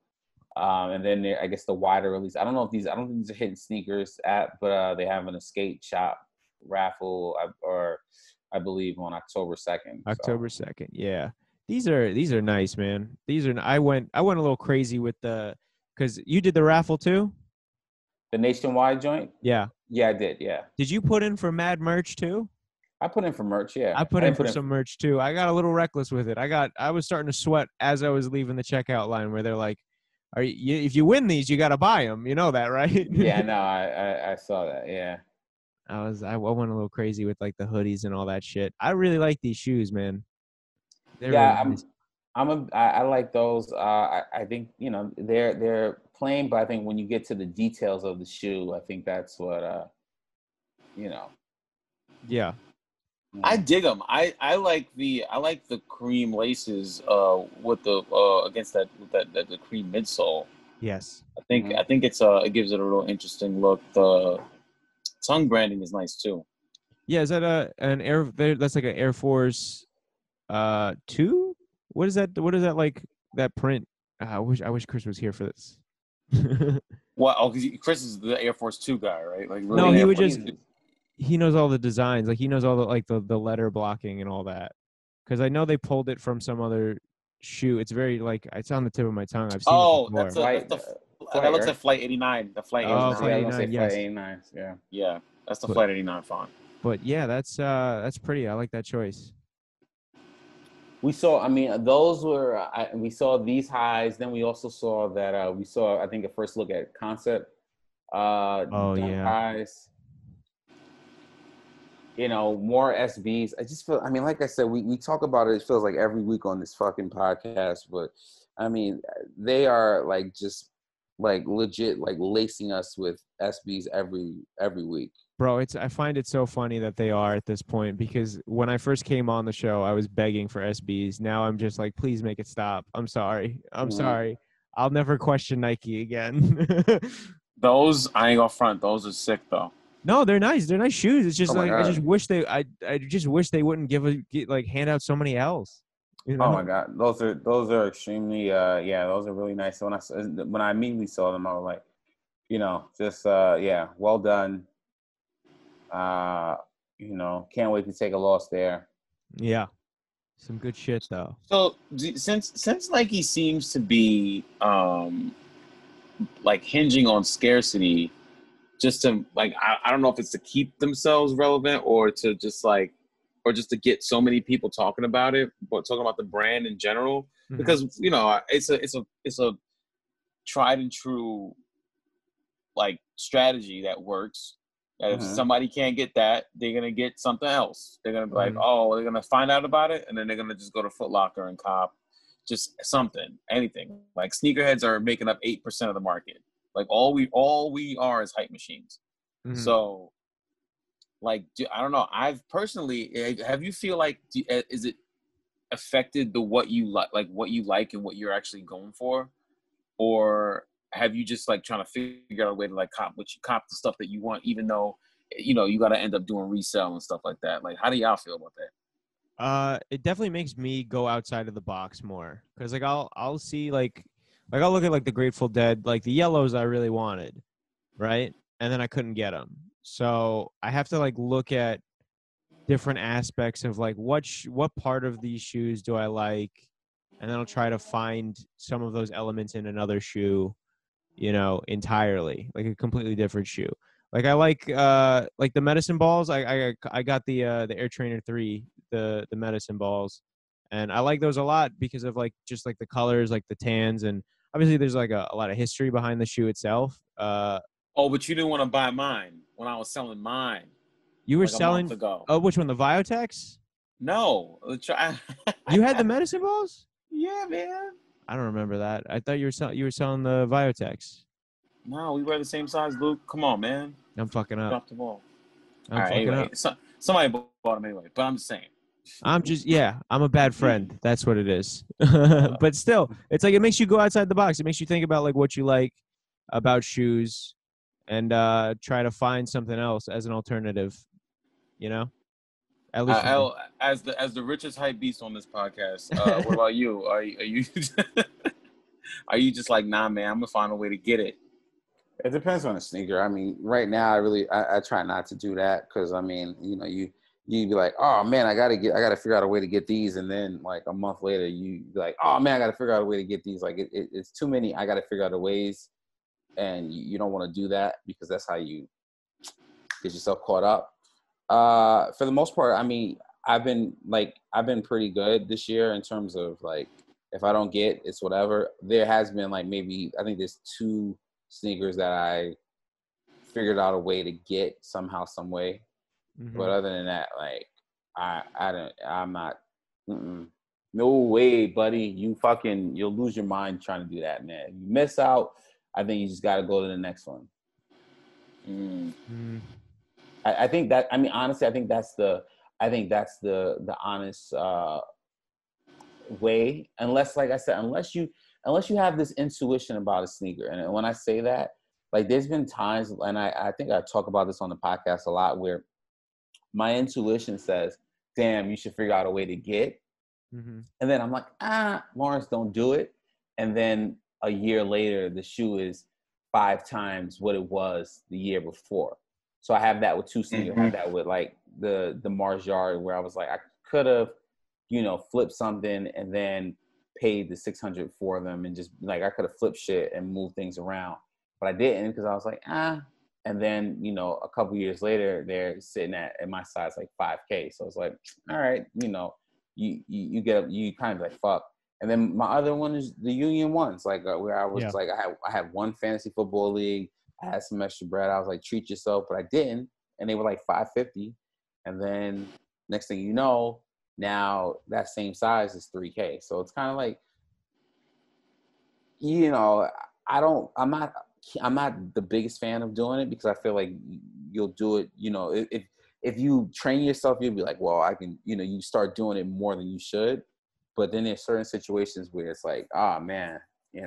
and then I guess the wider release. I don't think these are hidden sneakers but they have an escape shop raffle or I believe on October 2nd. October 2nd, yeah. These are nice, man. I went a little crazy with because you did the raffle too. The nationwide joint. Yeah. Yeah, I did. Yeah. Did you put in for Mad merch too? I put in for merch, yeah. I put in for some merch too. I got a little reckless with it. I was starting to sweat as I was leaving the checkout line where they're like, if you win these, you got to buy them. You know that, right? Yeah, no, I saw that. Yeah. I went a little crazy with like the hoodies and all that shit. I really like these shoes, man. They're really nice. I like those. I think they're plain, but I think when you get to the details of the shoe, I think that's what Yeah. I dig them. I like the cream laces with the against that the cream midsole. Yes. I think it gives it a real interesting look. The tongue branding is nice too. Yeah, is that an Air? That's like an Air Force 2? What is that like? That print? I wish Chris was here for this. Well, because Chris is the Air Force 2 guy, right? Like no, he would just. He knows all the designs. Like he knows all the letter blocking and all that. Because I know they pulled it from some other shoe. It's very it's on the tip of my tongue. I've seen it before. That looks at Flight 89. The Flight 89. Flight 89. Yes. Flight 89. Yeah. Yeah, that's the Flight 89 font. But yeah, that's pretty. I like that choice. We saw. I mean, those were. We saw these highs. Then we also saw that. We saw. I think a first look at concept. Highs. More SBs. I just feel. I mean, like I said, we talk about it. It feels like every week on this fucking podcast. But I mean, they are just legit lacing us with SBs every week. Bro, I find it so funny that they are at this point because when I first came on the show, I was begging for SBs. Now I'm just like, please make it stop. I'm sorry. Sorry. I'll never question Nike again. Those, I ain't gonna front. Those are sick though. No, they're nice. They're nice shoes. It's just I just wish they wouldn't hand out so many L's. Oh my God, those are extremely those are really nice. So when I immediately saw them, I was like, well done. Can't wait to take a loss there. Yeah, some good shit though. So since Nike seems to be hinging on scarcity, just to I don't know if it's to keep themselves relevant or to just to get so many people talking about it, but talking about the brand in general, because it's a tried and true strategy that works. And if somebody can't get that, they're gonna get something else. They're gonna be like, oh, they're gonna find out about it, and then they're gonna just go to Foot Locker and cop just something, anything. Like sneakerheads are making up 8% of the market. Like all we are is hype machines. So, like, I don't know. I've personally, have you feel like, is it affected what you like and what you're actually going for, or have you just like trying to figure out a way to like cop the stuff that you want, even though you got to end up doing resale and stuff like that? Like, how do y'all feel about that? It definitely makes me go outside of the box more, because like I'll see like I'll look at like the Grateful Dead, like the yellows I really wanted, right, and then I couldn't get them, so I have to like look at different aspects of like what part of these shoes do I like, and then I'll try to find some of those elements in another shoe, entirely, like a completely different shoe. Like I like the medicine balls. I got the Air Trainer 3, the medicine balls, and I like those a lot because of like just like the colors, like the tans, and obviously there's like a lot of history behind the shoe itself. But you didn't want to buy mine when I was selling mine. You were like selling a month ago. Oh, which one? The Viotex? No. You had the medicine balls? Yeah, man. I don't remember that. I thought you were selling the Viotex. No, we wear the same size, Luke. Come on, man. I'm fucking up. Drop the ball. I'm fucking up. Somebody bought them anyway, but I'm just saying. I'm a bad friend. That's what it is. But still, it's like it makes you go outside the box. It makes you think about like what you like about shoes and try to find something else as an alternative. At least as the richest hype beast on this podcast. What about you? Are you are you just like, nah, man, I'm gonna find a way to get it? It depends on the sneaker. I mean, right now, I try not to do that because I mean, you be like, oh man, I gotta figure out a way to get these, and then like a month later, you be like, oh man, I gotta figure out a way to get these. Like it's too many. I gotta figure out a ways, and you don't want to do that because that's how you get yourself caught up. For the most part, I mean, I've been pretty good this year in terms of like, if I don't get, it's whatever. There has been like maybe, I think there's 2 sneakers that I figured out a way to get somehow, some way. But other than that, like, I'm not, no way, buddy. You'll lose your mind trying to do that, man. You miss out. I think you just got to go to the next one. I think that, I mean, honestly, I think that's the honest way. Unless, like I said, unless you have this intuition about a sneaker. And when I say that, like, there's been times, and I think I talk about this on the podcast a lot, where my intuition says, damn, you should figure out a way to get. And then I'm like, Lawrence, don't do it. And then a year later, the shoe is 5 times what it was the year before. So I have that with 2 sneakers. I have that with like the Mars Yard, where I was like, I could have, flipped something and then paid the $600 for them, and just like, I could have flipped shit and moved things around, but I didn't, because I was like, And then, a couple years later, they're sitting at my size like $5K. So it's like, all right, you get up, you kind of like, fuck. And then my other one is the Union ones, like where I was like, I had 1 fantasy football league. I had some extra bread. I was like, treat yourself, but I didn't. And they were like $550. And then next thing you know, now that same size is $3K. So it's kind of like, I'm not the biggest fan of doing it, because I feel like you'll do it, if you train yourself, you'll be like, well, I can, you start doing it more than you should. But then there's certain situations where it's like, oh man, you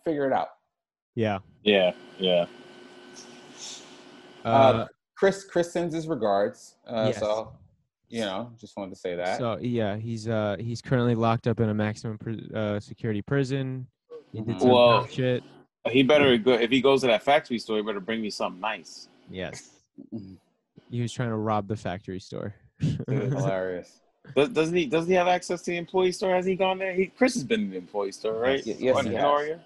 figure it out. Yeah. Chris sends his regards. Yes. So, just wanted to say that. So yeah, he's currently locked up in a maximum security prison. He did some dumb shit. He better go, if he goes to that factory store, he better bring me something nice. Yes. He was trying to rob the factory store. Hilarious. Doesn't he have access to the employee store? Has he gone there? Chris has been in the employee store, right? Yes, he has.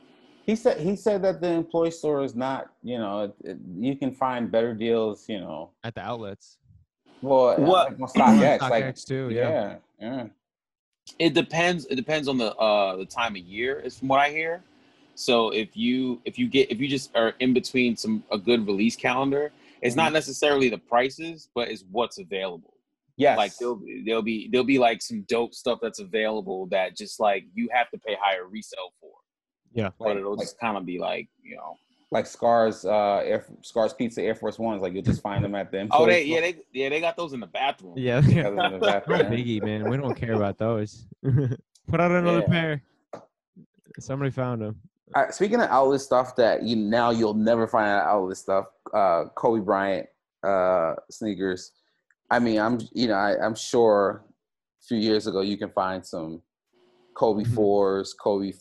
He said that the employee store is not, you can find better deals, at the outlets. Well, what? On StockX, StockX too, yeah. It depends. It depends on the time of year, is from what I hear. So if you just are in between a good release calendar, it's not necessarily the prices, but it's what's available. Yes. Like there'll be like some dope stuff that's available that just like you have to pay higher resale for. Yeah. But it'll just kind of be like, like Scarr's Scarr's Pizza Air Force Ones. Like you'll just find them at the they got those in the bathroom. Yeah. They got them in the bathroom. No biggie, man. We don't care about those. Put out another pair. Somebody found them. Speaking of outlet stuff that you'll never find out outlet stuff. Kobe Bryant sneakers. I mean, I'm sure a few years ago you can find some Kobe 4s, Kobe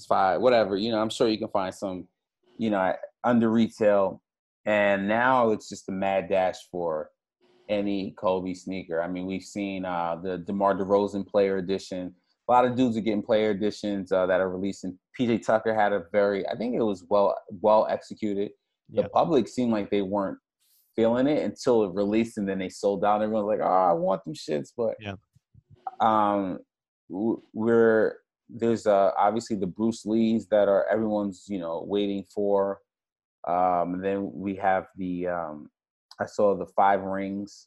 5, whatever. I'm sure you can find some under retail, and now it's just a mad dash for any Kobe sneaker. I mean, we've seen the DeMar DeRozan player edition. A lot of dudes are getting player editions that are releasing. PJ Tucker had I think it was well executed. The public seemed like they weren't feeling it until it released, and then they sold out. Everyone's like, "Oh, I want them shits," but there's obviously the Bruce Lees that are everyone's waiting for. Then we have the I saw the 5 rings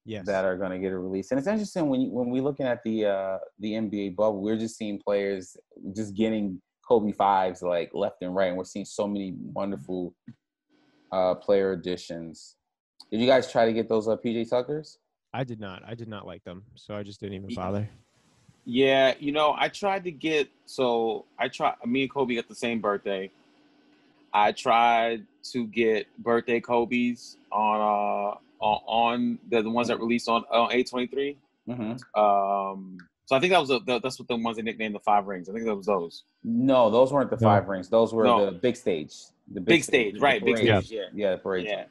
that are going to get a release, and it's interesting when we're looking at the NBA bubble, we're just seeing players just getting Kobe 5s like left and right, and we're seeing so many wonderful player editions. Did you guys try to get those PJ Tuckers? I did not. I did not like them, so I just didn't even bother. Yeah, I tried to get. Me and Kobe got the same birthday. I tried to get birthday Kobe's on the ones that released on A23. So I think that's what the ones they nicknamed the 5 rings. I think that was those. No, those weren't the 5 rings. Those were the big stage. The big stage, right? Big stage. Yeah, the parade. Yeah.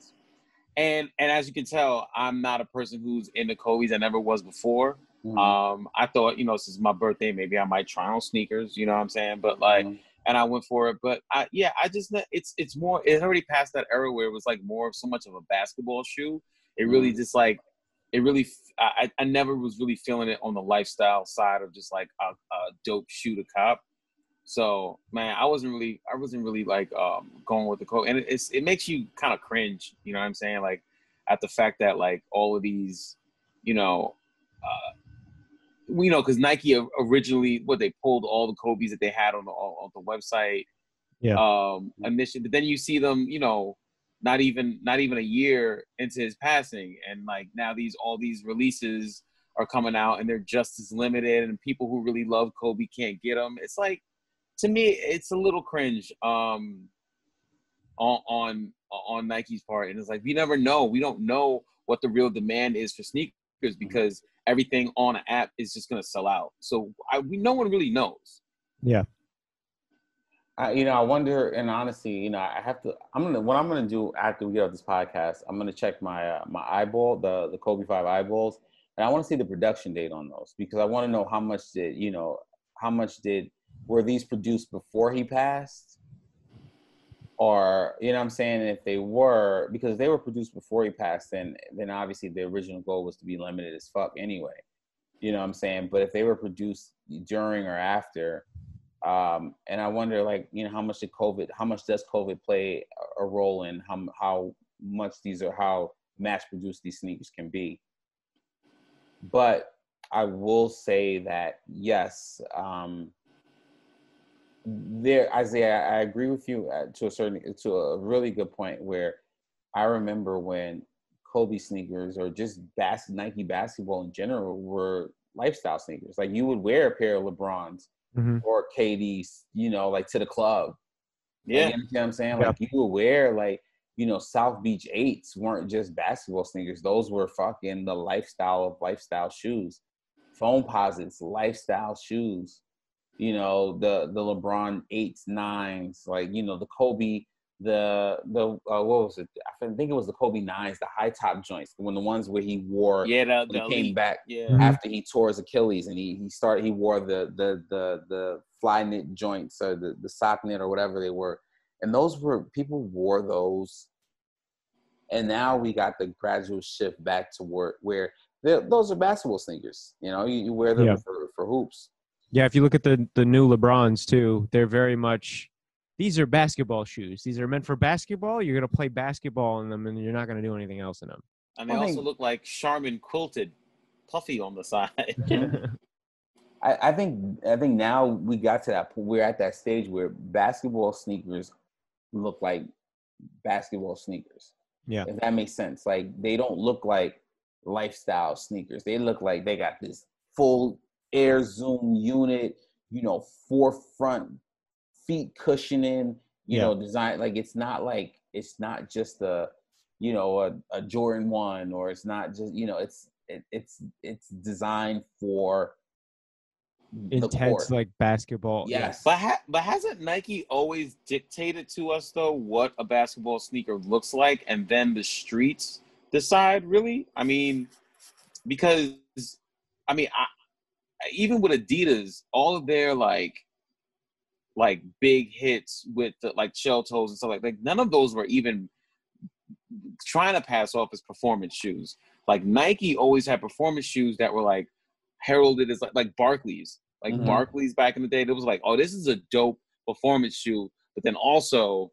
And as you can tell, I'm not a person who's into Kobe's. I never was before. I thought, since my birthday, maybe I might try on sneakers. You know what I'm saying? But like, and I went for it. But it's more. It's already past that era where it was like more of so much of a basketball shoe. It really just like, it really. I never was really feeling it on the lifestyle side of just like a dope shoe to cop. So man, I wasn't really like going with the Kobe, and it makes you kind of cringe. You know what I'm saying? Like at the fact that like all of these, because Nike originally they pulled all the Kobe's that they had on the website. Initially, but then you see them, not even a year into his passing, and like now all these releases are coming out, and they're just as limited, and people who really love Kobe can't get them. It's like, to me, it's a little cringe on Nike's part, and it's like we never know. We don't know what the real demand is for sneakers because everything on an app is just going to sell out. So no one really knows. Yeah. I wonder, and honestly, what I'm going to do after we get off this podcast, I'm going to check my eyeball, the Kobe 5 eyeballs, and I want to see the production date on those because I want to know how much were these produced before he passed? Or, what I'm saying? And if they were, because they were produced before he passed, then obviously the original goal was to be limited as fuck anyway. You know what I'm saying? But if they were produced during or after, and I wonder, like, how much does COVID play a role in how mass-produced these sneakers can be? But I will say that, yes, Isaiah, I agree with you to a really good point where I remember when Kobe sneakers or just Nike basketball in general were lifestyle sneakers. Like you would wear a pair of LeBrons or KD's, like to the club. Yeah. Like, you know what I'm saying? Like you would wear like, South Beach 8s weren't just basketball sneakers. Those were fucking the lifestyle of lifestyle shoes. Foamposites, lifestyle shoes. The LeBron 8s, 9s, like, the Kobe, what was it? I think it was the Kobe 9s, the high top joints, the ones where he wore, he came back after he tore his Achilles, and he wore the fly knit joints or the sock knit or whatever they were. And people wore those. And now we got the gradual shift back to where those are basketball sneakers. You wear them for hoops. Yeah, if you look at the new LeBrons too, they're very much these are basketball shoes. These are meant for basketball. You're going to play basketball in them, and you're not going to do anything else in them. And they also look like Charmin quilted, puffy on the side. I think now we got to that point. We're at that stage where basketball sneakers look like basketball sneakers. Yeah. If that makes sense. Like, they don't look like lifestyle sneakers. They look like they got this full air zoom unit, forefront feet cushioning, design. Like, it's not just a Jordan 1, or it's not just, it's designed for intense, like, basketball. Yes. But hasn't Nike always dictated to us, though, what a basketball sneaker looks like, and then the streets decide, really? I mean, because, even with Adidas, all of their, like big hits with the, like, shell toes and stuff like none of those were even trying to pass off as performance shoes. Like, Nike always had performance shoes that were, like, heralded as like Barclays. Like, Barclays back in the day, it was like, oh, this is a dope performance shoe. But then also,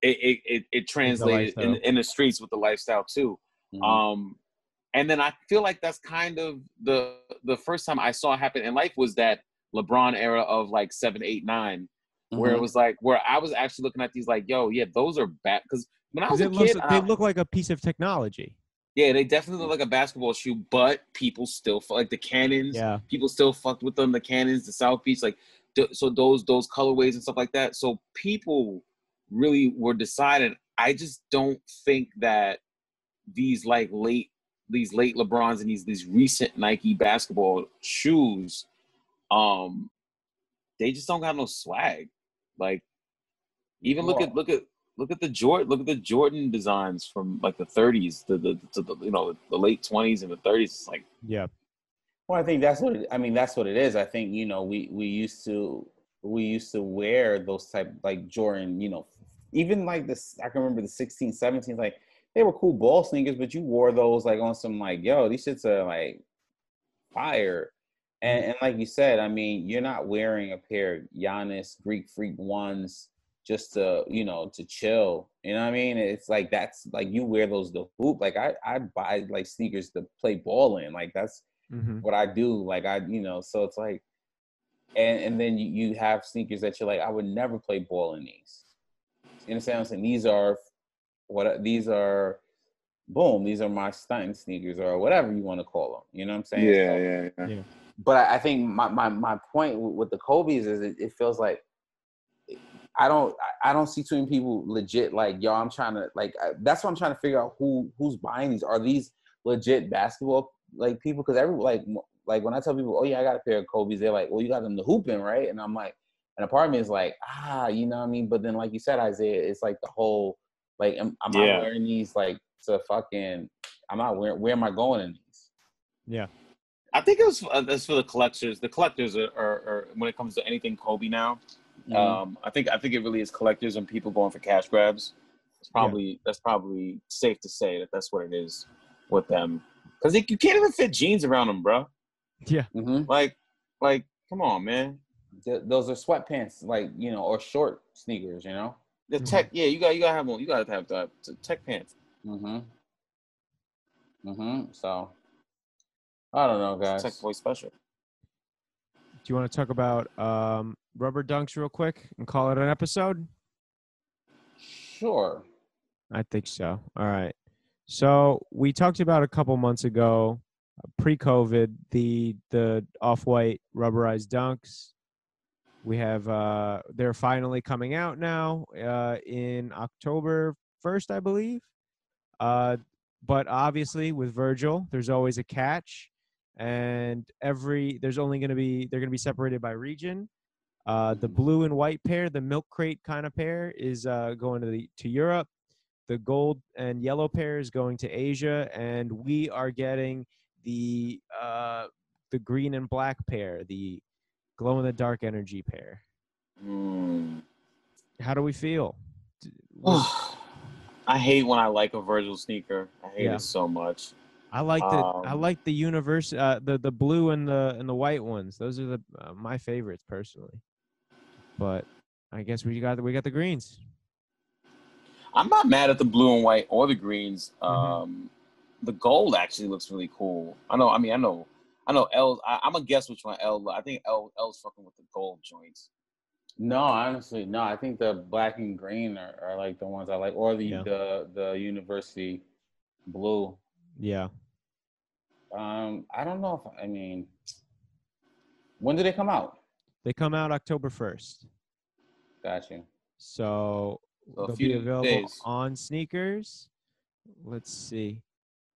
it translated in the streets with the lifestyle too. And then I feel like that's kind of the first time I saw it happen in life was that LeBron era of, like, 7, 8, 9, where it was like, where I was actually looking at these like, yo, yeah, those are bad. Because when I was a kid, they look like a piece of technology. Yeah, they definitely look like a basketball shoe, but people still like the Cannons. Yeah, people still fucked with them. The Cannons, the South Beach, like, so those colorways and stuff like that. So people really were deciding. I just don't think that these late LeBrons and these recent Nike basketball shoes, they just don't got no swag. Like, even look at the Jordan designs from, like, the 30s to the late 20s and the 30s. It's like, yeah. Well, I think that's what it is. I think, we used to wear those type, like, Jordan, even like this. I can remember the 16, 17, like, they were cool ball sneakers, but you wore those, like, on some, like, yo, these shits are, like, fire. And like you said, I mean, you're not wearing a pair of Giannis Greek Freak ones just to, to chill. You know what I mean? It's like, that's like, you wear those to hoop. Like, I buy, like, sneakers to play ball in. Like, that's what I do. Like, so it's like, and then you have sneakers that you're like, I would never play ball in these. You understand what I'm saying? These are boom, these are my stunting sneakers, or whatever you want to call them. You know what I'm saying? Yeah. But I think my point with the Kobe's is it feels like I don't see too many people legit like, yo, I'm trying to, like, that's what I'm trying to figure out, who's buying these. Are these legit basketball, like, people? Because like when I tell people, oh yeah, I got a pair of Kobe's, they're like, well, you got them to hooping, right? And I'm like, and a part of me is like, you know what I mean? But then, like you said, Isaiah, it's like the whole, like, am I wearing these, like, to fucking, where am I going in these? Yeah. I think it's for the collectors. The collectors are when it comes to anything Kobe now. I think it really is collectors and people going for cash grabs. That's probably safe to say that that's what it is with them, because you can't even fit jeans around them, bro. Yeah. Like, come on, man. Those are sweatpants, like, or short sneakers, The tech, you gotta have one. You gotta have the tech pants. So, I don't know, guys. Tech boy special. Do you want to talk about rubber dunks real quick and call it an episode? Sure. I think so. All right. So we talked about a couple months ago, pre-COVID, the off-white rubberized dunks. We have they're finally coming out now in October 1st, I believe. But obviously with Virgil, there's always a catch, and they're going to be separated by region. The blue and white pair, the milk crate kind of pair, is going to Europe. The gold and yellow pair is going to Asia, and we are getting the green and black pair, the glow in the dark energy pair. How do we feel? I hate when I like a Virgil sneaker. I hate it so much. I like the universe, the blue and the white ones. Those are my favorites personally. But I guess we got the greens. I'm not mad at the blue and white or the greens. The gold actually looks really cool. I know L. I'm gonna guess which one L. I think L's fucking with the gold joints. No, honestly, no. I think the black and green are like the ones I like, or the university blue. Yeah. I don't know if when do they come out? They come out October 1st. Gotcha. So they'll a few be available days. on sneakers. Let's see.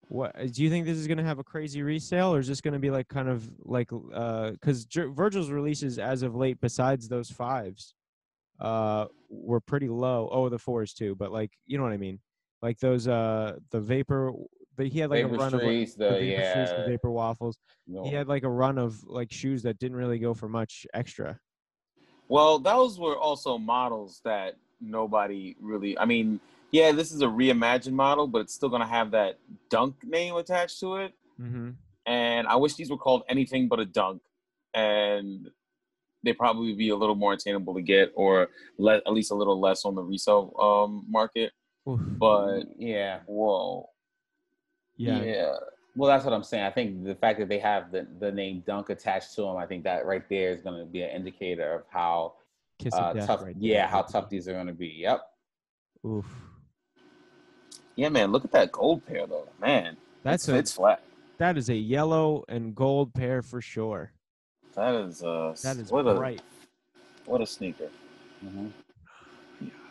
What do you think this is going to have a crazy resale, or is this going to be like kind of like because Virgil's releases as of late, besides those 5s, were pretty low. Oh, the 4s too, but like you know what I mean, like those the Vapor. He had like Vapor a run Streets, of like, the Vapor Streets, the Vapor Waffles. No. He had like a run of like shoes that didn't really go for much extra. Well, those were also models that nobody really. I mean, yeah, this is a reimagined model, but it's still gonna have that Dunk name attached to it. Mm-hmm. And I wish these were called anything but a Dunk, and they probably be a little more attainable to get, or at least a little less on the resale market. Oof. But yeah, whoa, yeah. Well, that's what I'm saying. I think the fact that they have the name Dunk attached to them, I think that right there is going to be an indicator of how tough. Right how tough these are going to be. Yep. Oof. Yeah, man. Look at that gold pair, though. Man, it's flat. That is a yellow and gold pair for sure. That is bright. What a sneaker. Mm-hmm.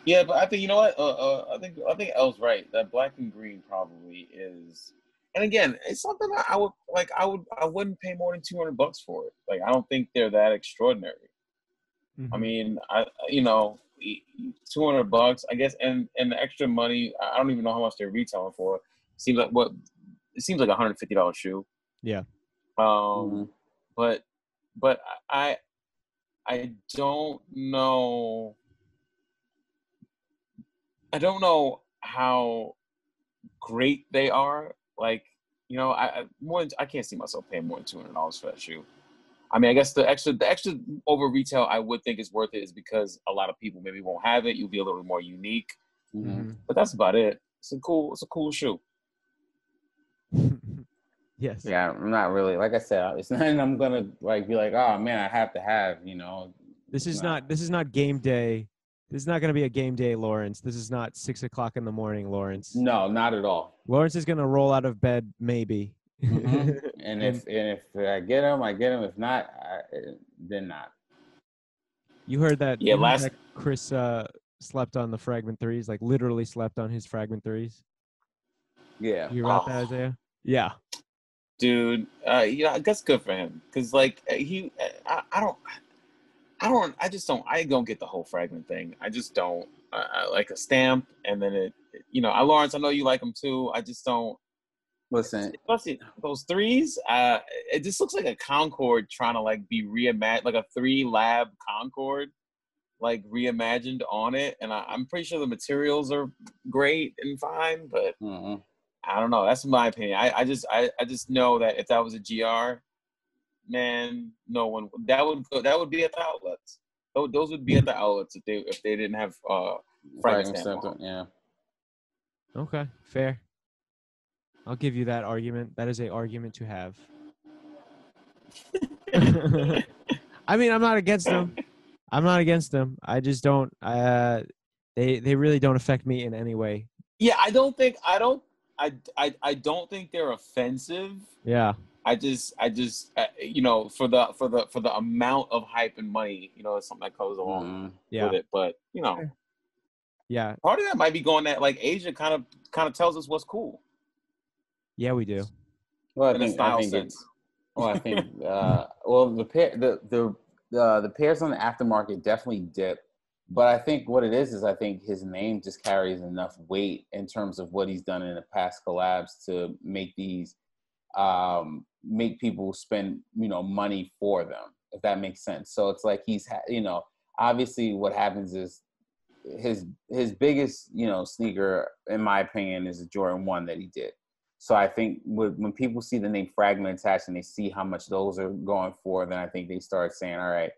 Yeah, but I think you know what? I think L's right. That black and green probably is. And again, it's something I would like. I wouldn't pay more than $200 for it. Like, I don't think they're that extraordinary. Mm-hmm. I mean, $200, I guess, and the extra money. I don't even know how much they're retailing for. It seems like a $150 shoe. Yeah. But I don't know. I don't know how great they are. Like, you know, I can't see myself paying more than $200 for that shoe. I mean, I guess the extra over retail I would think is worth it is because a lot of people maybe won't have it. You'll be a little more unique. Mm-hmm. But that's about it. It's a cool shoe. Yes. Yeah, I'm not really, like I said, it's nothing I'm gonna like be like, oh man, I have to have, you know. This is not game day. This is not going to be a game day, Lawrence. This is not 6 o'clock in the morning, Lawrence. No, not at all. Lawrence is going to roll out of bed, maybe. Mm-hmm. and if I get him, I get him. If not, then not. You heard that? Yeah, that Chris slept on the fragment threes, like literally slept on his fragment threes. Yeah. You heard that, Isaiah? Yeah. Dude, that's good for him because like I don't get the whole fragment thing. I just don't. I like a stamp, and then Lawrence, I know you like them too. I just don't. Listen, especially those threes. It just looks like a Concorde trying to like be reimagined, like a 3 lab Concorde, like reimagined on it. And I'm pretty sure the materials are great and fine, but I don't know. That's my opinion. I just know that if that was a GR. Man, no one that would be at the outlets. Those would be at the outlets if they didn't have fragment stamp on. Yeah. Okay, fair. I'll give you that argument. That is an argument to have. I mean, I'm not against them. I just don't. They really don't affect me in any way. Yeah, I don't think they're offensive. Yeah. I just for the amount of hype and money, it's something that goes along with it. But yeah, part of that might be going that like Asia kind of tells us what's cool. Yeah, we do. Well, I think the pairs on the aftermarket definitely dip. But I think what it is I think his name just carries enough weight in terms of what he's done in the past collabs to make these. Make people spend, money for them, if that makes sense. So it's like obviously what happens is his biggest, sneaker, in my opinion, is the Jordan 1 that he did. So I think when people see the name Fragment attached and they see how much those are going for, then I think they start saying, all right,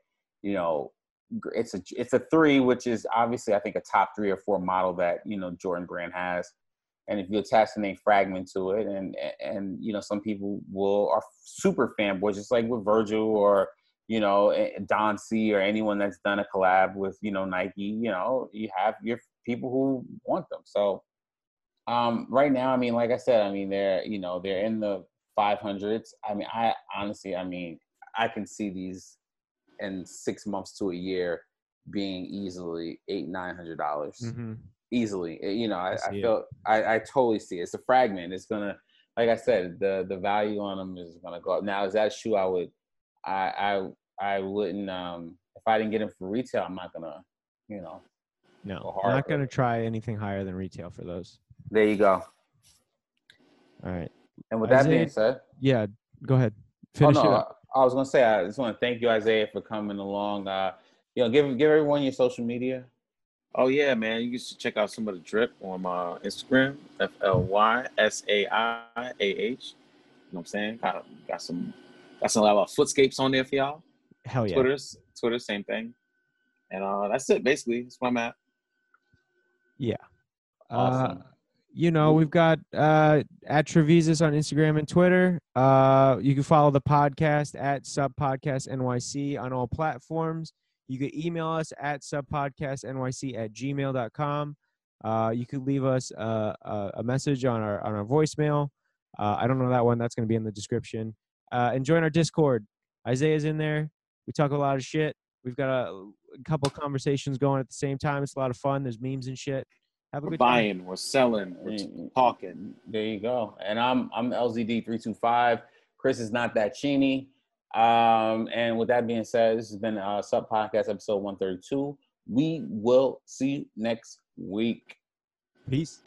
it's a 3, which is obviously I think a top 3 or 4 model that Jordan Brand has. And if you attach the name Fragment to it, and some people are super fanboys, just like with Virgil or Don C or anyone that's done a collab with Nike. You have your people who want them. So right now, I mean, like I said, I mean they're in the 500s. I mean, I honestly, I can see these in 6 months to a year being easily $800-900. Mm-hmm. Easily. I totally see it. It's a Fragment. It's gonna, like I said, the value on them is gonna go up. Now, is that a shoe I wouldn't if I didn't get them for retail, I'm not gonna no, I'm not gonna try anything higher than retail for those. There you go. All right. And with that being said, yeah, go ahead. Finish it up. I was gonna say, I just want to thank you, Isaiah, for coming along. Give everyone your social media. Oh yeah, man! You can check out some of the drip on my Instagram, FLYSAIAH. You know what I'm saying? Got some a lot of footscapes on there for y'all. Hell yeah. Twitter, same thing. And that's it, basically. That's where I'm at. Yeah. Awesome. We've got at Trevisus on Instagram and Twitter. You can follow the podcast at subpodcastnyc on all platforms. You can email us at subpodcastnyc@gmail.com. You could leave us a message on our voicemail. I don't know that one. That's going to be in the description. And join our Discord. Isaiah's in there. We talk a lot of shit. We've got a couple conversations going at the same time. It's a lot of fun. There's memes and shit. Have a good time. We're buying, we're selling, we're talking. There you go. And I'm LZD325. Chris is not that Cheney. And with that being said, this has been Sub Podcast episode 132. We will see you next week. Peace.